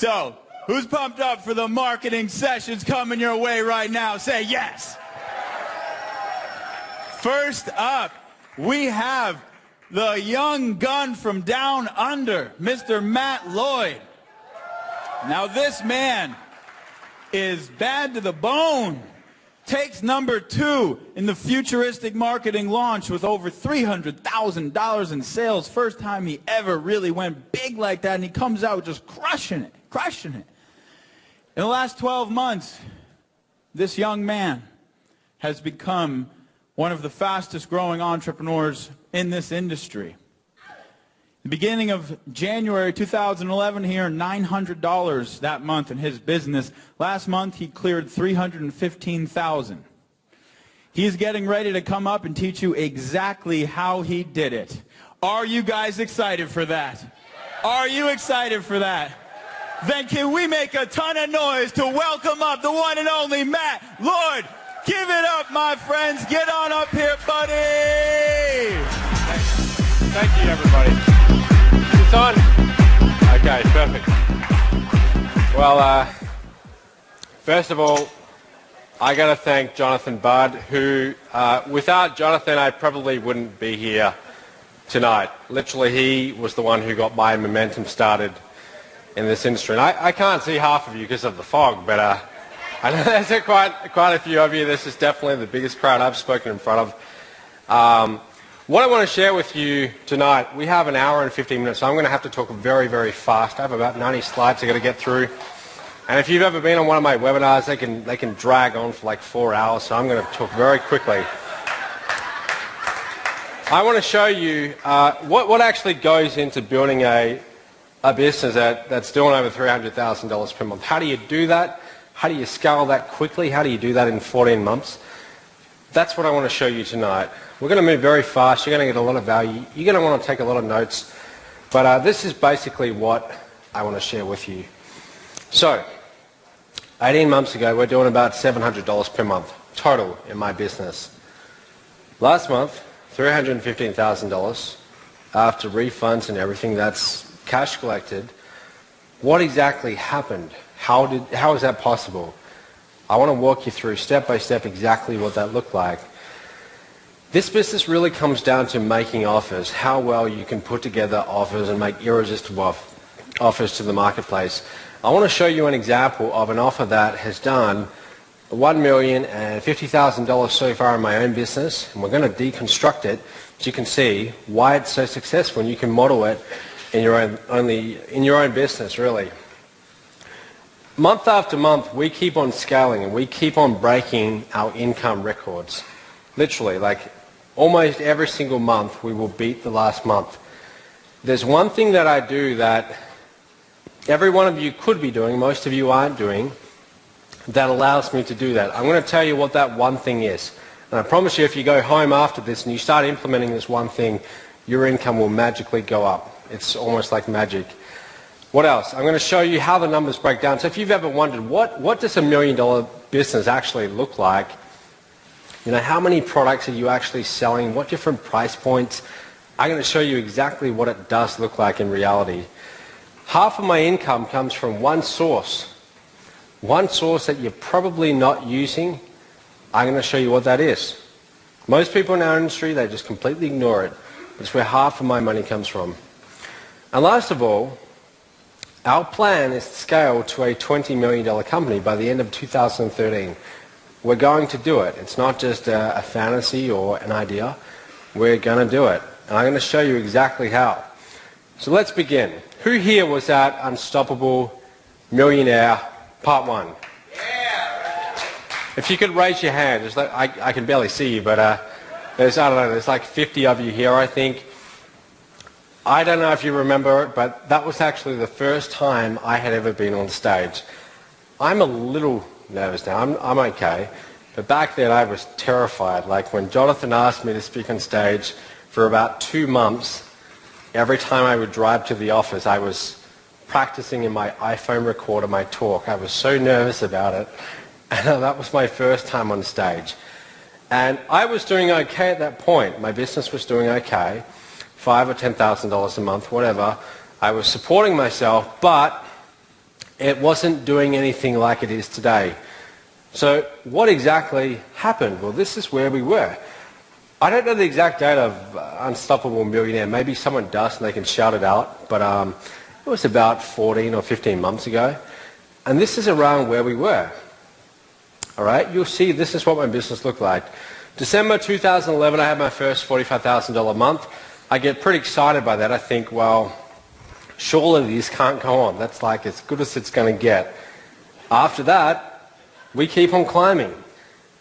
So, who's pumped up for the marketing sessions coming your way right now? Say yes. First up, we have the young gun from down under, Mr. Matt Lloyd. Now this man is bad to the bone. Takes number 2 in the futuristic marketing launch with over $300,000 in sales. First time he ever really went big like that, and he comes out just crushing it, crushing it. In the last 12 months, this young man has become one of the fastest growing entrepreneurs in this industry. The beginning of January 2011, he earned $900 that month in his business. Last month, he cleared $315,000. He's getting ready to come up and teach you exactly how he did it. Are you guys excited for that? Are you excited for that? Then can we make a ton of noise to welcome up the one and only Matt Lloyd? Give it up, my friends. Get on up here, buddy. Thank you, everybody. On? Okay, perfect. Well, first of all, I got to thank Jonathan Budd, who, without Jonathan, I probably wouldn't be here tonight. Literally, he was the one who got my momentum started in this industry. And I can't see half of you because of the fog, but I know there's quite a few of you. This is definitely the biggest crowd I've spoken in front of. What I want to share with you tonight, we have an hour and 15 minutes, so I'm going to have to talk very, very fast. I have about 90 slides I've got to get through. And if you've ever been on one of my webinars, they can drag on for like 4 hours, so I'm going to talk very quickly. I want to show you what actually goes into building a business that's doing over $300,000 per month. How do you do that? How do you scale that quickly? How do you do that in 14 months? That's what I want to show you tonight. We're going to move very fast. You're going to get a lot of value. You're going to want to take a lot of notes. But this is basically what I want to share with you. So, 18 months ago, we're doing about $700 per month total in my business. Last month, $315,000 after refunds and everything. That's cash collected. What exactly happened? How is that possible? I want to walk you through step by step exactly what that looked like. This business really comes down to making offers, how well you can put together offers and make irresistible offers to the marketplace. I want to show you an example of an offer that has done $1,050,000 so far in my own business, and we're going to deconstruct it so you can see why it's so successful, and you can model it in your own business, really. Month after month, we keep on scaling and we keep on breaking our income records. Literally, like almost every single month, we will beat the last month. There's one thing that I do that every one of you could be doing, most of you aren't doing, that allows me to do that. I'm going to tell you what that one thing is. And I promise you, if you go home after this and you start implementing this one thing, your income will magically go up. It's almost like magic. What else? I'm going to show you how the numbers break down. So if you've ever wondered, what does $1 million business actually look like? You know, how many products are you actually selling? What different price points? I'm going to show you exactly what it does look like in reality. Half of my income comes from one source that you're probably not using. I'm going to show you what that is. Most people in our industry, they just completely ignore it. It's where half of my money comes from. And last of all, our plan is to scale to a $20 million company by the end of 2013. We're going to do it. It's not just a fantasy or an idea. We're going to do it. And I'm going to show you exactly how. So let's begin. Who here was at Unstoppable Millionaire Part 1? Yeah. If you could raise your hand. Just like, I can barely see you, but there's like 50 of you here, I think. I don't know if you remember it, but that was actually the first time I had ever been on stage. I'm a little nervous now. I'm okay. But back then I was terrified. Like when Jonathan asked me to speak on stage for about 2 months, every time I would drive to the office, I was practicing in my iPhone recorder my talk. I was so nervous about it. And that was my first time on stage. And I was doing okay at that point. My business was doing okay. $5,000 or $10,000 a month, whatever. I was supporting myself, but it wasn't doing anything like it is today. So what exactly happened? Well, this is where we were. I don't know the exact date of Unstoppable Millionaire. Maybe someone does and they can shout it out. But it was about 14 or 15 months ago. And this is around where we were. All right, you'll see this is what my business looked like. December 2011, I had my first $45,000 month. I get pretty excited by that. I think, well, surely this can't go on. That's like as good as it's going to get. After that, we keep on climbing.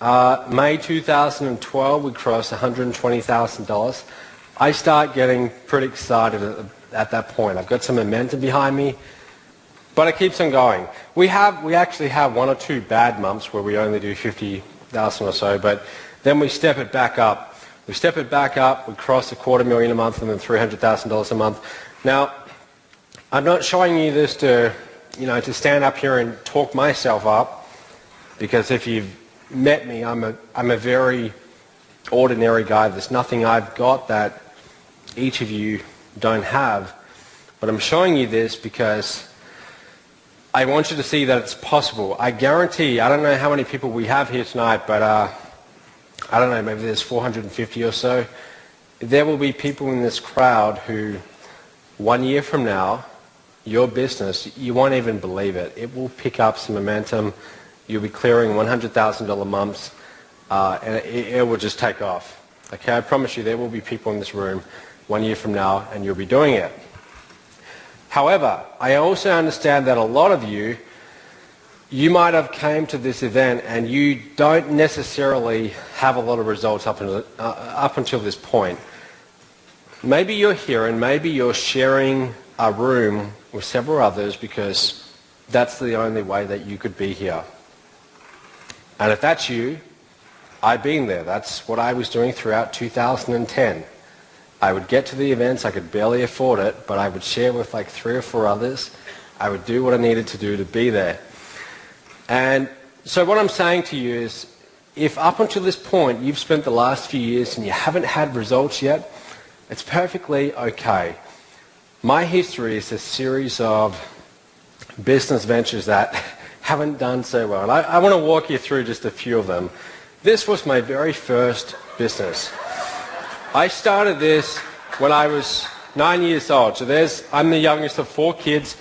May 2012, we crossed $120,000. I start getting pretty excited at that point. I've got some momentum behind me, but it keeps on going. We actually have one or two bad months where we only do 50,000 or so, but then we step it back up. We cross $250,000 a month and then $300,000 a month. Now, I'm not showing you this to stand up here and talk myself up, because if you've met me, I'm a very ordinary guy. There's nothing I've got that each of you don't have. But I'm showing you this because I want you to see that it's possible. I guarantee, I don't know how many people we have here tonight, but I don't know, maybe there's 450 or so. There will be people in this crowd who 1 year from now, your business, you won't even believe it. It will pick up some momentum. You'll be clearing $100,000 months, and it will just take off. Okay, I promise you there will be people in this room 1 year from now, and you'll be doing it. However, I also understand that a lot of you might have came to this event and you don't necessarily have a lot of results up until this point. Maybe you're here and maybe you're sharing a room with several others because that's the only way that you could be here. And if that's you, I've been there. That's what I was doing throughout 2010. I would get to the events, I could barely afford it, but I would share with like 3 or 4 others. I would do what I needed to do to be there. And so what I'm saying to you is, if up until this point you've spent the last few years and you haven't had results yet, it's perfectly okay. My history is a series of business ventures that haven't done so well. And I want to walk you through just a few of them. This was my very first business. I started this when I was 9 years old. So I'm the youngest of 4 kids.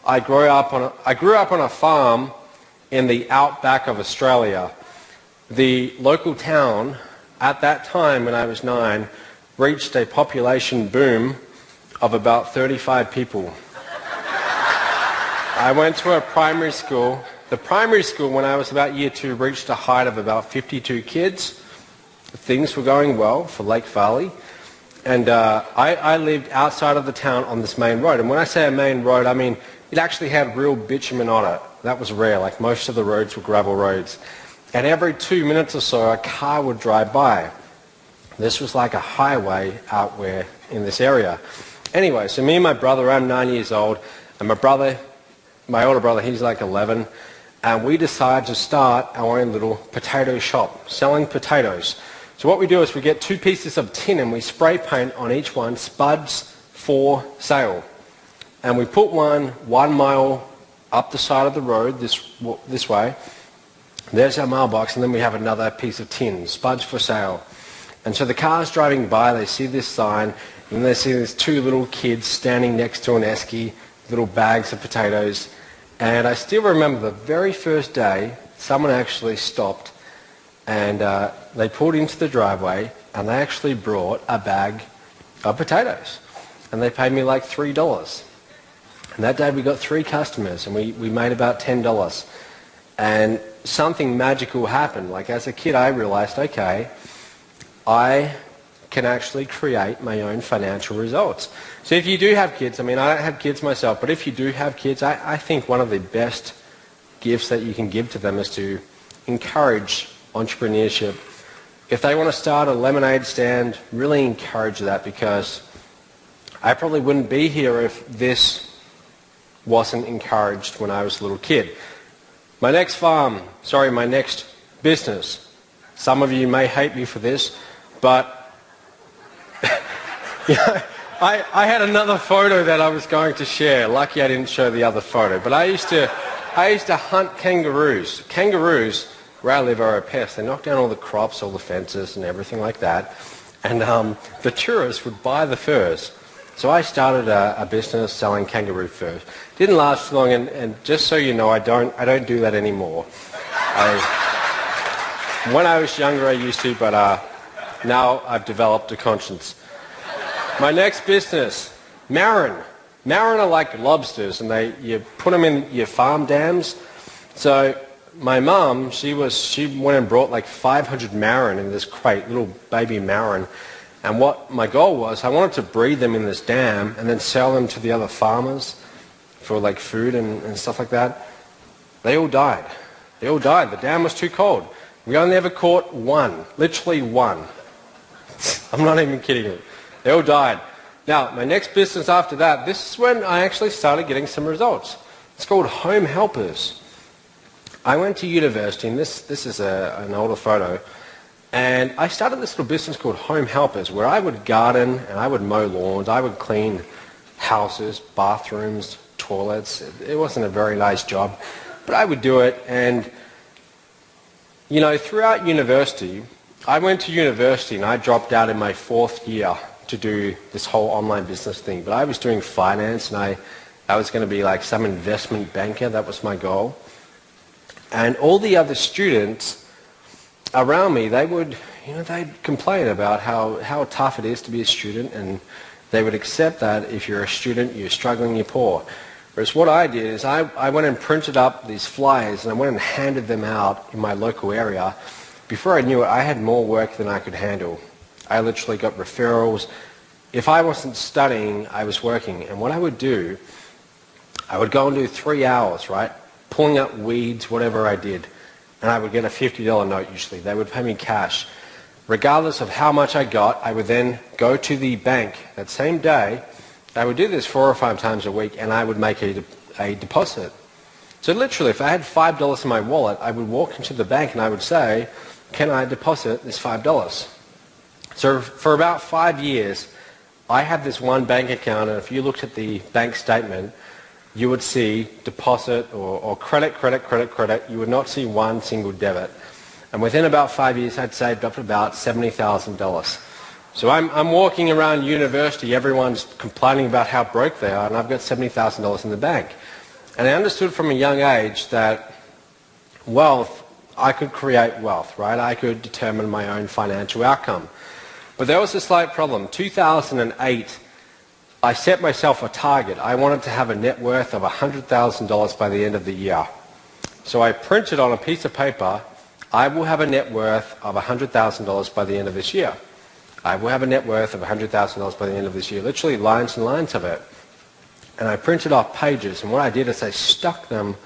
I grew up on a farm in the outback of Australia. The local town at that time when I was 9 reached a population boom of about 35 people. I went to a primary school. The primary school, when I was about year 2, reached a height of about 52 kids. Things were going well for Lake Valley. And I lived outside of the town on this main road. And when I say a main road, I mean it actually had real bitumen on it. That was rare. Like most of the roads were gravel roads. And every 2 minutes or so, a car would drive by. This was like a highway out where in this area. Anyway, so me and my brother, I'm 9 years old, and my older brother, he's like 11, and we decided to start our own little potato shop, selling potatoes. So what we do is we get 2 pieces of tin and we spray paint on each one, Spuds for sale. And we put one 1 mile up the side of the road this way. There's our mailbox, and then we have another piece of tin, Spuds for sale. And so the cars driving by, they see this sign, and they see these 2 little kids standing next to an esky, little bags of potatoes. And I still remember the very first day, someone actually stopped, and they pulled into the driveway, and they actually brought a bag of potatoes. And they paid me like $3. And that day we got 3 customers, and we made about $10. And something magical happened. Like as a kid, I realized, okay, I can actually create my own financial results. So if you do have kids, I mean, I don't have kids myself, but if you do have kids, I think one of the best gifts that you can give to them is to encourage entrepreneurship. If they want to start a lemonade stand, really encourage that, because I probably wouldn't be here if this wasn't encouraged when I was a little kid. My next business, some of you may hate me for this, but I had another photo that I was going to share. Lucky I didn't show the other photo. But I used to I used to hunt kangaroos. Kangaroos, where I live, are a pest. They knock down all the crops, all the fences and everything like that. And the tourists would buy the furs. So I started a business selling kangaroo furs. Didn't last long, and just so you know, I don't do that anymore. When I was younger, I used to, but now I've developed a conscience. My next business, marron. Marron are like lobsters, and you put them in your farm dams. So my mum, she went and brought like 500 marron in this crate, little baby marron. And what my goal was, I wanted to breed them in this dam and then sell them to the other farmers for like food and stuff like that. They all died. They all died. The dam was too cold. We only ever caught one, literally one. I'm not even kidding you. They all died. Now, my next business after that, this is when I actually started getting some results. It's called Home Helpers. I went to university, and this is an older photo, and I started this little business called Home Helpers, where I would garden and I would mow lawns, I would clean houses, bathrooms, toilets. It wasn't a very nice job, but I would do it. And, you know, throughout university, I went to university and I dropped out in my 4th year to do this whole online business thing. But I was doing finance, and I was going to be like some investment banker. That was my goal. And all the other students around me, they'd complain about how tough it is to be a student, and they would accept that if you're a student, you're struggling, you're poor. Whereas what I did is I went and printed up these flyers, and I went and handed them out in my local area. Before I knew it, I had more work than I could handle. I literally got referrals. If I wasn't studying, I was working. And what I would do, I would go and do 3 hours, right, pulling up weeds, whatever I did. And I would get a $50 note usually. They would pay me cash. Regardless of how much I got, I would then go to the bank that same day. I would do this 4 or 5 times a week, and I would make a deposit. So literally, if I had $5 in my wallet, I would walk into the bank and I would say, can I deposit this $5? So for about 5 years, I had this one bank account, and if you looked at the bank statement, you would see deposit or credit. You would not see one single debit. And within about 5 years, I'd saved up about $70,000. So I'm walking around university, everyone's complaining about how broke they are, and I've got $70,000 in the bank. And I understood from a young age that wealth, I could create wealth, right? I could determine my own financial outcome. But there was a slight problem. 2008, I set myself a target. I wanted to have a net worth of $100,000 by the end of the year. So I printed on a piece of paper, I will have a net worth of $100,000 by the end of this year. I will have a net worth of $100,000 by the end of this year. Literally lines and lines of it. And I printed off pages, and what I did is I stuck them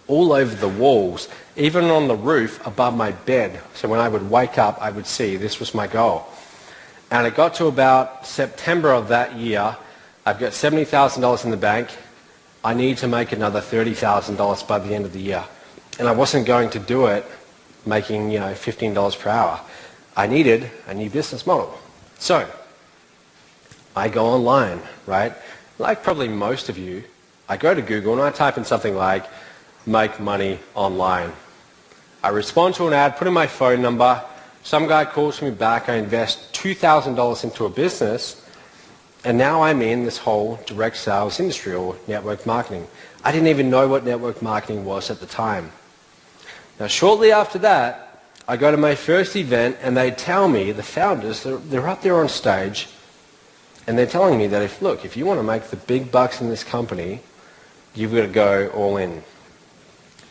all over the walls, even on the roof above my bed. So when I would wake up, I would see this was my goal. And it got to about September of that year. I've got $70,000 in the bank. I need to make another $30,000 by the end of the year. And I wasn't going to do it making, $15 per hour. I needed a new business model. So I go online, right? Like probably most of you, I go to Google and I type in something like make money online. I respond to an ad, put in my phone number. Some guy calls me back. I invest $2,000 into a business. And now I'm in this whole direct sales industry or network marketing. I didn't even know what network marketing was at the time. Now, shortly after that, I go to my first event and they tell me, the founders, they're up there on stage, and they're telling me that if you want to make the big bucks in this company, you've got to go all in.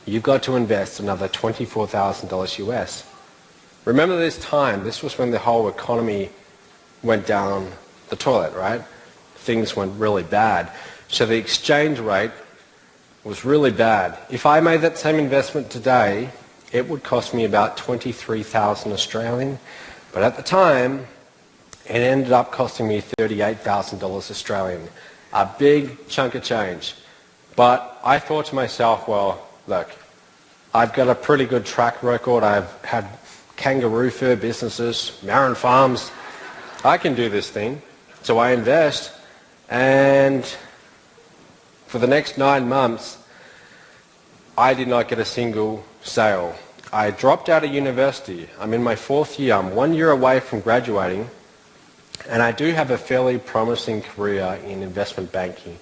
You've got to invest another $24,000 US. Remember this time, this was when the whole economy went down the toilet, right? Things went really bad. So the exchange rate was really bad. If I made that same investment today, it would cost me about 23,000 Australian. But at the time, it ended up costing me $38,000 Australian. A big chunk of change. But I thought to myself, well, look, I've got a pretty good track record. I've had kangaroo fur businesses, marron farms. I can do this thing. So I invest, and for the next 9 months, I did not get a single sale. I dropped out of university. I'm in my 4th year. I'm 1 year away from graduating, and I do have a fairly promising career in investment banking.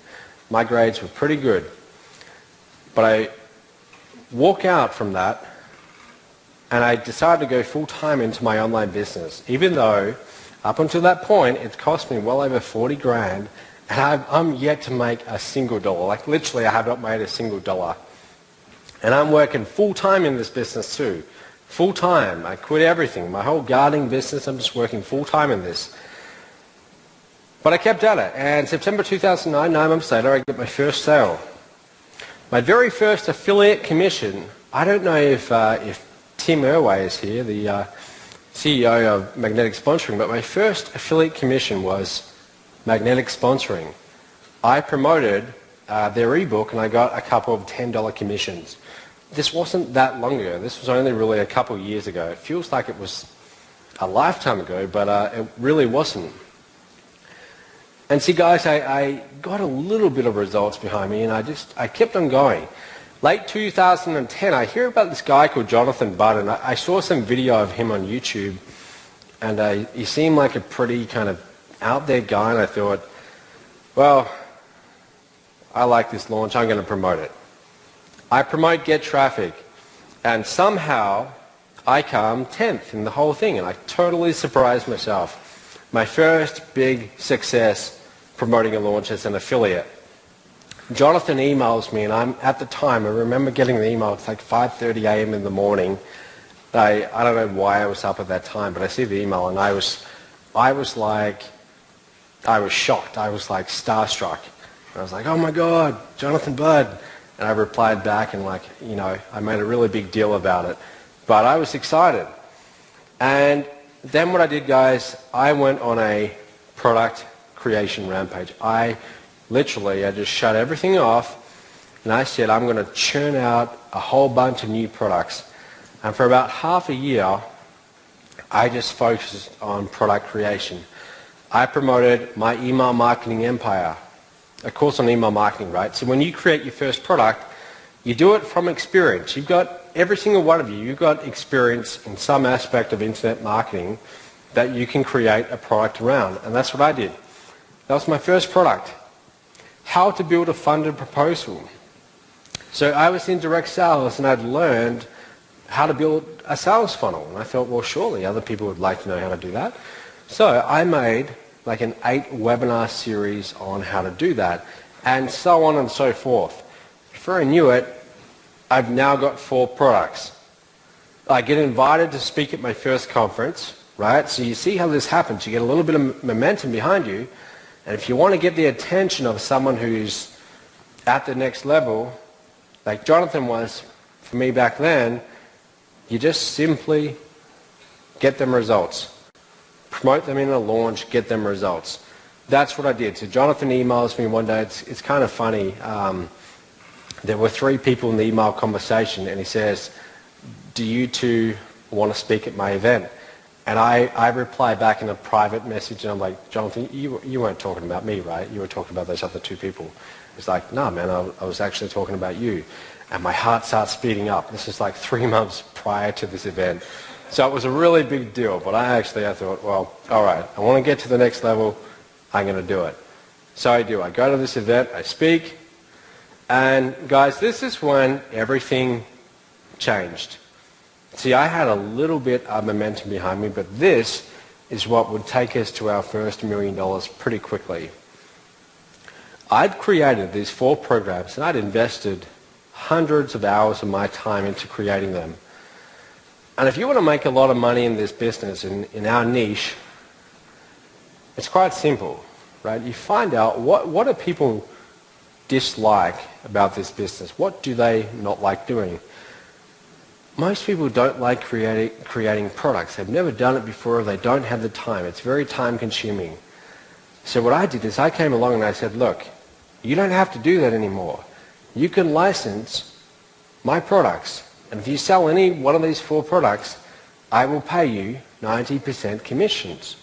My grades were pretty good. But I walk out from that, and I decided to go full-time into my online business, even though up until that point it cost me well over 40 grand, and I'm yet to make a single dollar. Like literally I have not made a single dollar. And I'm working full-time in this business too. Full-time. I quit everything. My whole gardening business, I'm just working full-time in this. But I kept at it, and September 2009, 9 months later, I get my first sale. My very first affiliate commission, I don't know if Tim Irway is here, the CEO of Magnetic Sponsoring, but my first affiliate commission was Magnetic Sponsoring. I promoted their ebook and I got a couple of $10 commissions. This wasn't that long ago. This was only really a couple of years ago. It feels like it was a lifetime ago, but it really wasn't. And see, guys, I got a little bit of results behind me, and I kept on going. Late 2010, I hear about this guy called Jonathan Budd, and I saw some video of him on YouTube, and he seemed like a pretty kind of out there guy, and I thought, well, I like this launch, I'm going to promote it. I promote Get Traffic, and somehow I come 10th in the whole thing, and I totally surprised myself. My first big success promoting a launch as an affiliate. Jonathan emails me, and at the time, I remember getting the email, it's like 5:30 a.m. in the morning. I don't know why I was up at that time, but I see the email, and I was shocked. I was like starstruck. I was like, oh my God, Jonathan Budd. And I replied back, and like, you know, I made a really big deal about it. But I was excited. And then what I did, guys, I went on a product creation rampage. I just shut everything off, and I said I'm going to churn out a whole bunch of new products. And for about half a year, I just focused on product creation. I promoted my email marketing empire, a course on email marketing, right? So when you create your first product, you do it from experience. You've got, every single one of you, you've got experience in some aspect of internet marketing that you can create a product around. And that's what I did. That was my first product. How to build a funded proposal. So I was in direct sales, and I'd learned how to build a sales funnel. And I thought, well, surely other people would like to know how to do that. So I made like an 8-webinar series on how to do that, and so on and so forth. Before I knew it, I've now got 4 products. I get invited to speak at my first conference, right? So you see how this happens. You get a little bit of momentum behind you, and if you want to get the attention of someone who's at the next level, like Jonathan was for me back then, you just simply get them results. Promote them in a launch, get them results. That's what I did. So Jonathan emails me one day. It's kind of funny. There were 3 people in the email conversation, and he says, do you two want to speak at my event? And I reply back in a private message, and I'm like, Jonathan, you weren't talking about me, right? You were talking about those other 2 people. He's like, no, man, I was actually talking about you. And my heart starts speeding up. This is like 3 months prior to this event. So it was a really big deal, but I thought, well, all right, I want to get to the next level, I'm going to do it. So I do. I go to this event, I speak, and guys, this is when everything changed. See, I had a little bit of momentum behind me, but this is what would take us to our first $1 million pretty quickly. I'd created these 4 programs, and I'd invested hundreds of hours of my time into creating them. And if you want to make a lot of money in this business, in our niche, it's quite simple, right? You find out what do people dislike about this business? What do they not like doing? Most people don't like creating products. They've never done it before. They don't have the time. It's very time consuming. So what I did is I came along and I said, look, you don't have to do that anymore. You can license my products. And if you sell any one of these 4 products, I will pay you 90% commissions.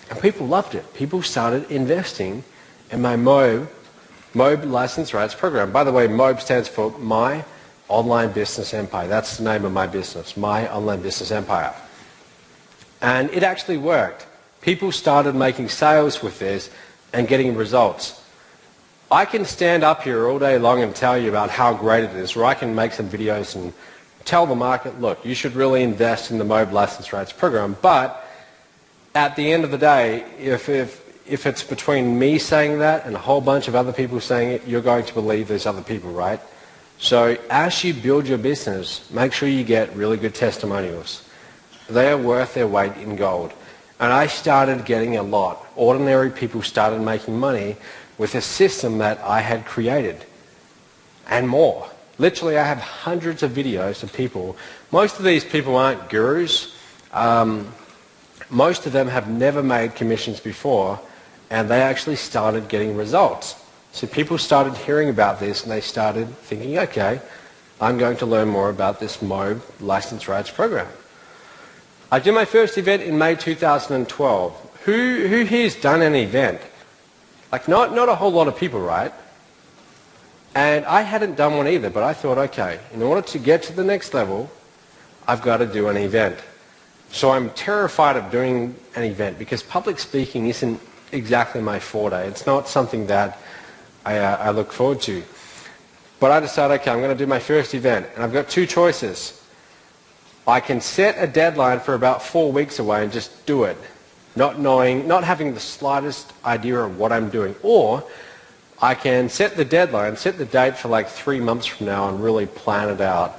And people loved it. People started investing in my MOB license rights program. By the way, MOB stands for My Online Business Empire. That's the name of my business, My Online Business Empire. And it actually worked. People started making sales with this and getting results. I can stand up here all day long and tell you about how great it is, or I can make some videos and tell the market, look, you should really invest in the mobile license rates program. But at the end of the day, if it's between me saying that and a whole bunch of other people saying it, you're going to believe those other people, right? So as you build your business, make sure you get really good testimonials. They are worth their weight in gold. And I started getting a lot. Ordinary people started making money with a system that I had created and more. Literally, I have hundreds of videos of people. Most of these people aren't gurus. Most of them have never made commissions before, and they actually started getting results. So people started hearing about this, and they started thinking, okay, I'm going to learn more about this MOB license rates program. I did my first event in May 2012. Who here's done an event? Like not a whole lot of people, right? And I hadn't done one either, but I thought, okay, in order to get to the next level, I've got to do an event. So I'm terrified of doing an event because public speaking isn't exactly my forte. It's not something that I look forward to. But I decided, okay, I'm going to do my first event, and I've got two choices. I can set a deadline for about 4 weeks away and just do it, not having the slightest idea of what I'm doing. Or I can set the deadline, set the date for like 3 months from now and really plan it out.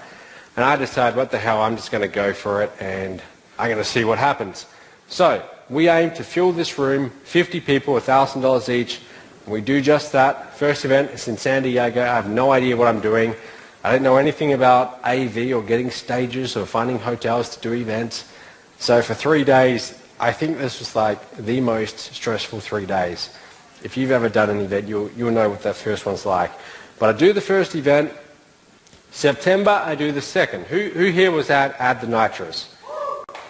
And I decided, what the hell, I'm just going to go for it and I'm going to see what happens. So we aim to fill this room, 50 people, $1,000 each. We do just that. First event is in San Diego. I have no idea what I'm doing. I don't know anything about AV or getting stages or finding hotels to do events. So for 3 days, I think this was like the most stressful 3 days. If you've ever done an event, you'll know what that first one's like. But I do the first event. September, I do the second. Who here was at Add the Nitros?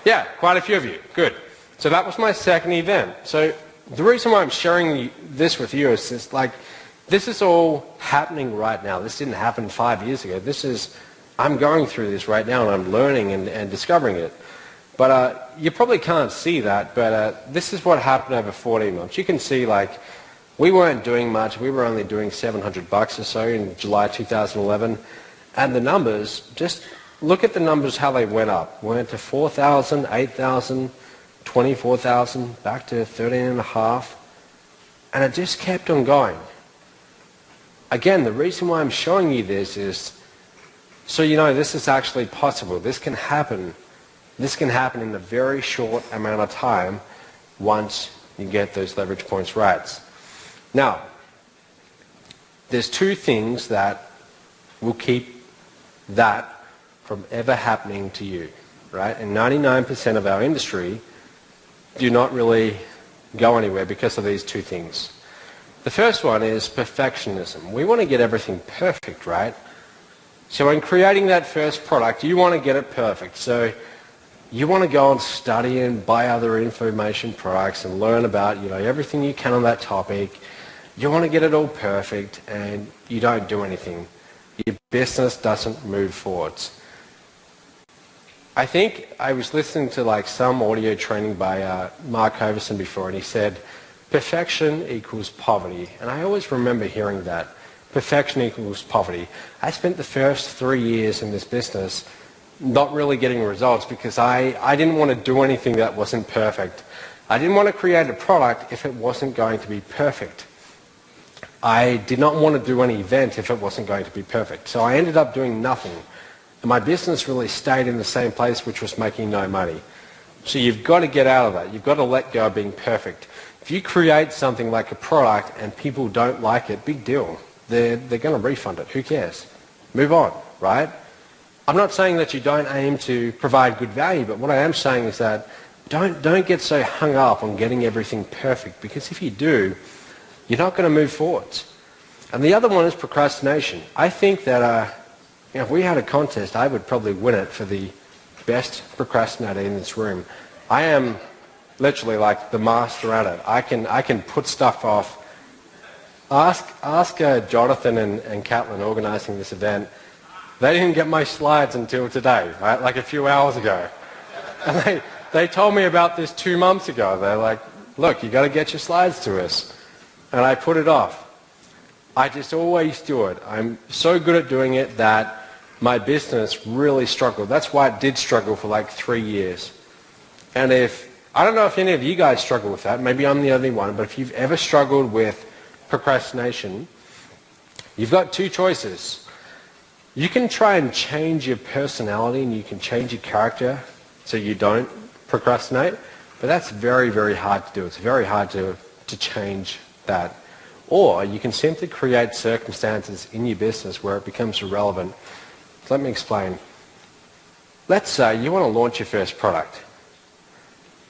Yeah, quite a few of you. Good. So that was my second event. So the reason why I'm sharing this with you is just like, this is all happening right now. This didn't happen 5 years ago. I'm going through this right now and I'm learning and discovering it. But you probably can't see that, but this is what happened over 14 months. You can see like we weren't doing much. We were only doing $700 or so in July 2011. And the numbers, just look at the numbers, how they went up. Went to 4,000, 8,000, 24,000, back to 13.5. And it just kept on going. Again, the reason why I'm showing you this is so you know this is actually possible. This can happen. This can happen in a very short amount of time once you get those leverage points right. Now, there's two things that will keep that from ever happening to you, right? And 99% of our industry do not really go anywhere because of these two things. The first one is perfectionism. We want to get everything perfect, right? So in creating that first product, you want to get it perfect. So you want to go and study and buy other information products and learn about, everything you can on that topic. You want to get it all perfect and you don't do anything. Your business doesn't move forwards. I think I was listening to like some audio training by Mark Hoverson before, and he said, perfection equals poverty. And I always remember hearing that. Perfection equals poverty. I spent the first 3 years in this business not really getting results because I didn't want to do anything that wasn't perfect. I didn't want to create a product if it wasn't going to be perfect. I did not want to do any event if it wasn't going to be perfect. So I ended up doing nothing. And my business really stayed in the same place, which was making no money. So you've got to get out of that. You've got to let go of being perfect. If you create something like a product and people don't like it, big deal. They're going to refund it. Who cares? Move on, right? I'm not saying that you don't aim to provide good value, but what I am saying is that don't get so hung up on getting everything perfect, because if you do, you're not going to move forwards. And the other one is procrastination. I think that if we had a contest, I would probably win it for the best procrastinator in this room. I am literally like the master at it. I can put stuff off. Ask Jonathan and Catlin organizing this event. They didn't get my slides until today, right? Like a few hours ago. And they told me about this 2 months ago. They're like, look, you got to get your slides to us. And I put it off. I just always do it. I'm so good at doing it that my business really struggled. That's why it did struggle for like 3 years. And I don't know if any of you guys struggle with that. Maybe I'm the only one. But if you've ever struggled with procrastination, you've got two choices. You can try and change your personality and you can change your character so you don't procrastinate, but that's very, very hard to do. It's very hard to change that. Or you can simply create circumstances in your business where it becomes irrelevant. So let me explain. Let's say you want to launch your first product.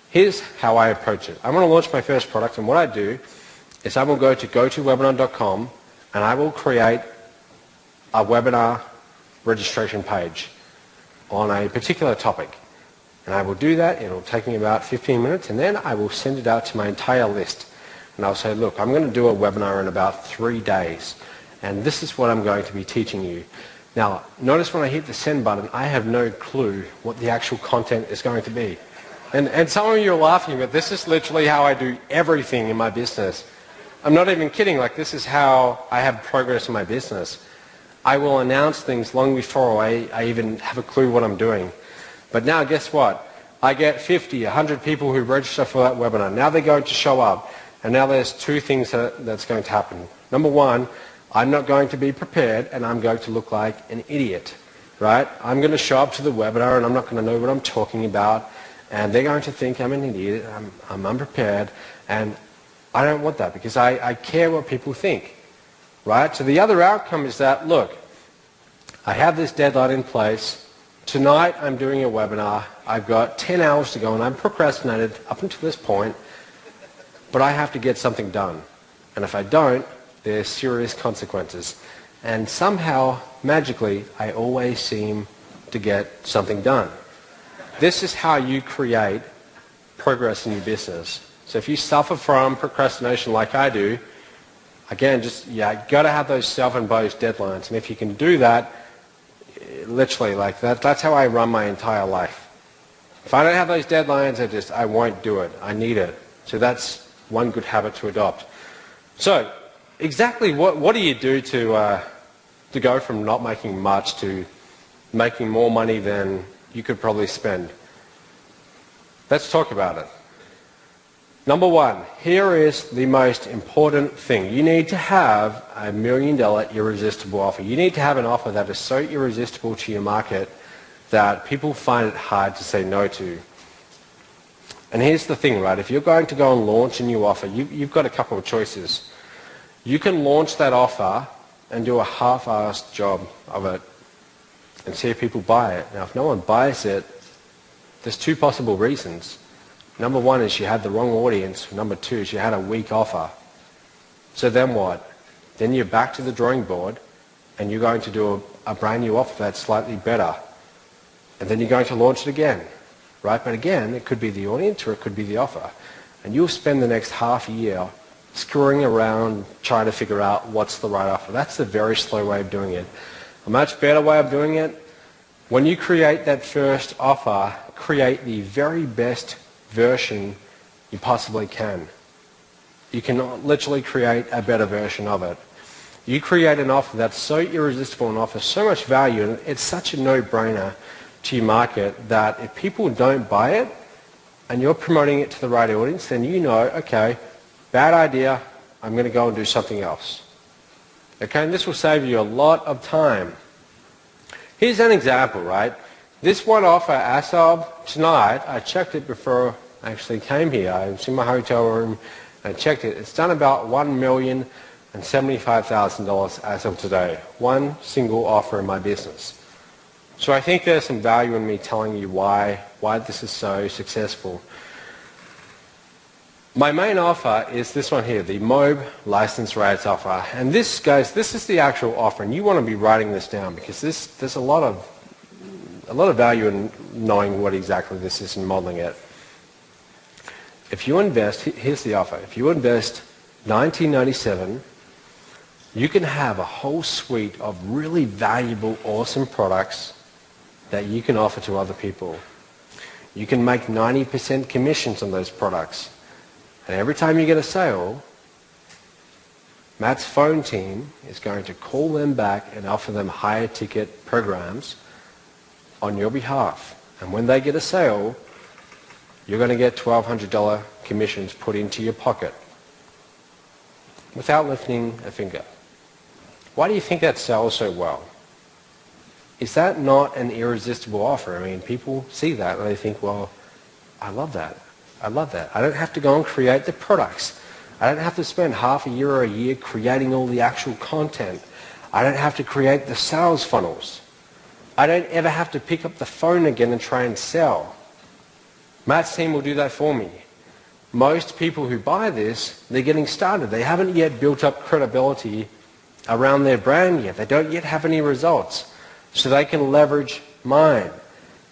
Here's how I approach it. I want to launch my first product, and what I do is I will go to gotowebinar.com and I will create a webinar registration page on a particular topic. And I will do that. It will take me about 15 minutes, and then I will send it out to my entire list. And I'll say, look, I'm going to do a webinar in about 3 days, and this is what I'm going to be teaching you. Now, notice when I hit the send button, I have no clue what the actual content is going to be. And some of you are laughing, but this is literally how I do everything in my business. I'm not even kidding. Like, this is how I have progress in my business. I will announce things long before I even have a clue what I'm doing. But now guess what? I get 50, 100 people who register for that webinar. Now they're going to show up. And now there's two things that's going to happen. Number one, I'm not going to be prepared and I'm going to look like an idiot. Right? I'm going to show up to the webinar and I'm not going to know what I'm talking about. And they're going to think I'm an idiot. I'm unprepared. And I don't want that because I care what people think. Right? So the other outcome is that, look, I have this deadline in place. Tonight I'm doing a webinar. I've got 10 hours to go and I'm procrastinated up until this point, but I have to get something done. And if I don't, there's serious consequences. And somehow, magically, I always seem to get something done. This is how you create progress in your business. So if you suffer from procrastination like I do, again, got to have those self-imposed deadlines. And if you can do that, literally like that's how I run my entire life. If I don't have those deadlines, I won't do it. I need it. So that's one good habit to adopt. So exactly what do you do to go from not making much to making more money than you could probably spend? Let's talk about it. Number one, here is the most important thing. You need to have a $1 million irresistible offer. You need to have an offer that is so irresistible to your market that people find it hard to say no to. And here's the thing, right? If you're going to go and launch a new offer, you've got a couple of choices. You can launch that offer and do a half-assed job of it and see if people buy it. Now, if no one buys it, there's two possible reasons. Number one is you had the wrong audience. Number two is you had a weak offer. So then what? Then you're back to the drawing board and you're going to do a brand new offer that's slightly better. And then you're going to launch it again. Right? But again, it could be the audience or it could be the offer. And you'll spend the next half a year screwing around trying to figure out what's the right offer. That's the very slow way of doing it. A much better way of doing it, when you create that first offer, create the very best version you possibly can. You can literally create a better version of it. You create an offer that's so irresistible and offers so much value, and it's such a no-brainer to your market that if people don't buy it and you're promoting it to the right audience, then you know, okay, bad idea, I'm going to go and do something else. Okay, and this will save you a lot of time. Here's an example, right? This one offer, as of tonight, I checked it before I actually came here. I was in my hotel room and I checked it. It's done about $1,075,000 as of today. One single offer in my business. So I think there's some value in me telling you why this is so successful. My main offer is this one here, the MOB license rates offer. And this, guys, this is the actual offer, and you want to be writing this down because there's a lot of value in knowing what exactly this is and modeling it. If you invest, here's the offer. If you invest $19.97 You can have a whole suite of really valuable, awesome products that you can offer to other people. You can make 90% commissions on those products. And every time you get a sale, Matt's phone team is going to call them back and offer them higher ticket programs on your behalf. And when they get a sale, you're going to get $1,200 commissions put into your pocket without lifting a finger. Why do you think that sells so well? Is that not an irresistible offer? I mean, people see that and they think, well, I love that. I love that. I don't have to go and create the products. I don't have to spend half a year or a year creating all the actual content. I don't have to create the sales funnels. I don't ever have to pick up the phone again and try and sell. Matt's team will do that for me. Most people who buy this, they're getting started. They haven't yet built up credibility around their brand yet. They don't yet have any results. So they can leverage mine.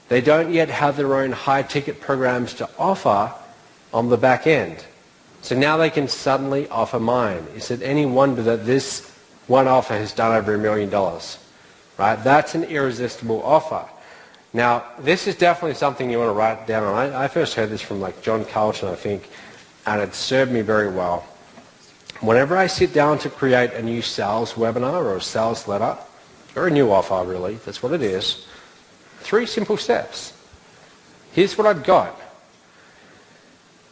They don't yet have their own high-ticket programs to offer on the back end. So now they can suddenly offer mine. Is it any wonder that this one offer has done over $1 million? Right? That's an irresistible offer. Now, this is definitely something you want to write down. I first heard this from like John Carlton, I think, and it served me very well. Whenever I sit down to create a new sales webinar or a sales letter, or a new offer really, that's what it is, 3 simple steps. Here's what I've got.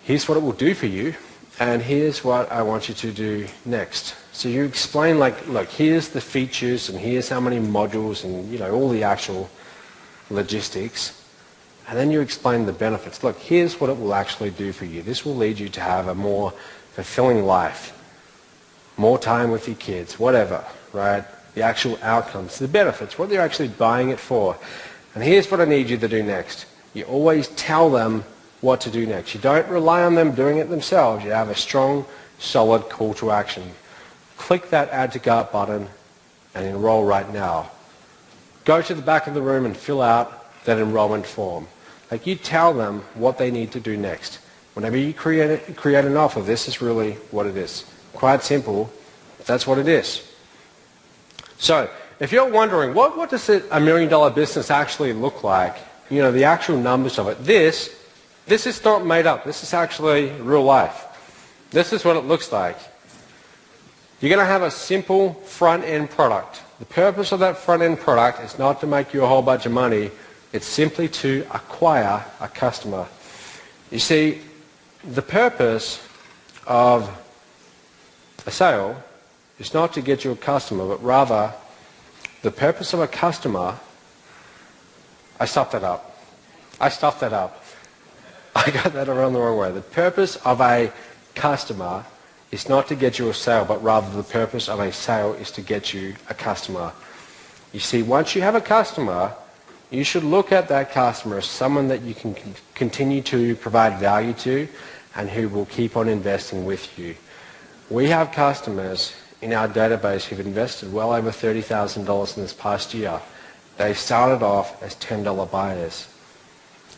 Here's what it will do for you. And here's what I want you to do next. So you explain like, look, here's the features and here's how many modules and, you know, all the actual logistics. And then you explain the benefits. Look, here's what it will actually do for you. This will lead you to have a more fulfilling life, more time with your kids, whatever, right? The actual outcomes, the benefits, what they're actually buying it for. And here's what I need you to do next. You always tell them what to do next. You don't rely on them doing it themselves. You have a strong, solid call to action. Click that Add to Cart button and enroll right now. Go to the back of the room and fill out that enrollment form. Like, you tell them what they need to do next. Whenever you create an offer, this is really what it is. Quite simple. That's what it is. So, if you're wondering, what does a $1 million business actually look like? You know, the actual numbers of it. This is not made up. This is actually real life. This is what it looks like. You're going to have a simple front-end product. The purpose of that front-end product is not to make you a whole bunch of money. It's simply to acquire a customer. You see, the purpose of a sale is not to get you a customer, but rather the purpose of a customer... I stuffed that up. I got that around the wrong way. The purpose of a customer is not to get you a sale, but rather the purpose of a sale is to get you a customer. You see, once you have a customer, you should look at that customer as someone that you can continue to provide value to and who will keep on investing with you. We have customers in our database who've invested well over $30,000 in this past year. They started off as $10 buyers.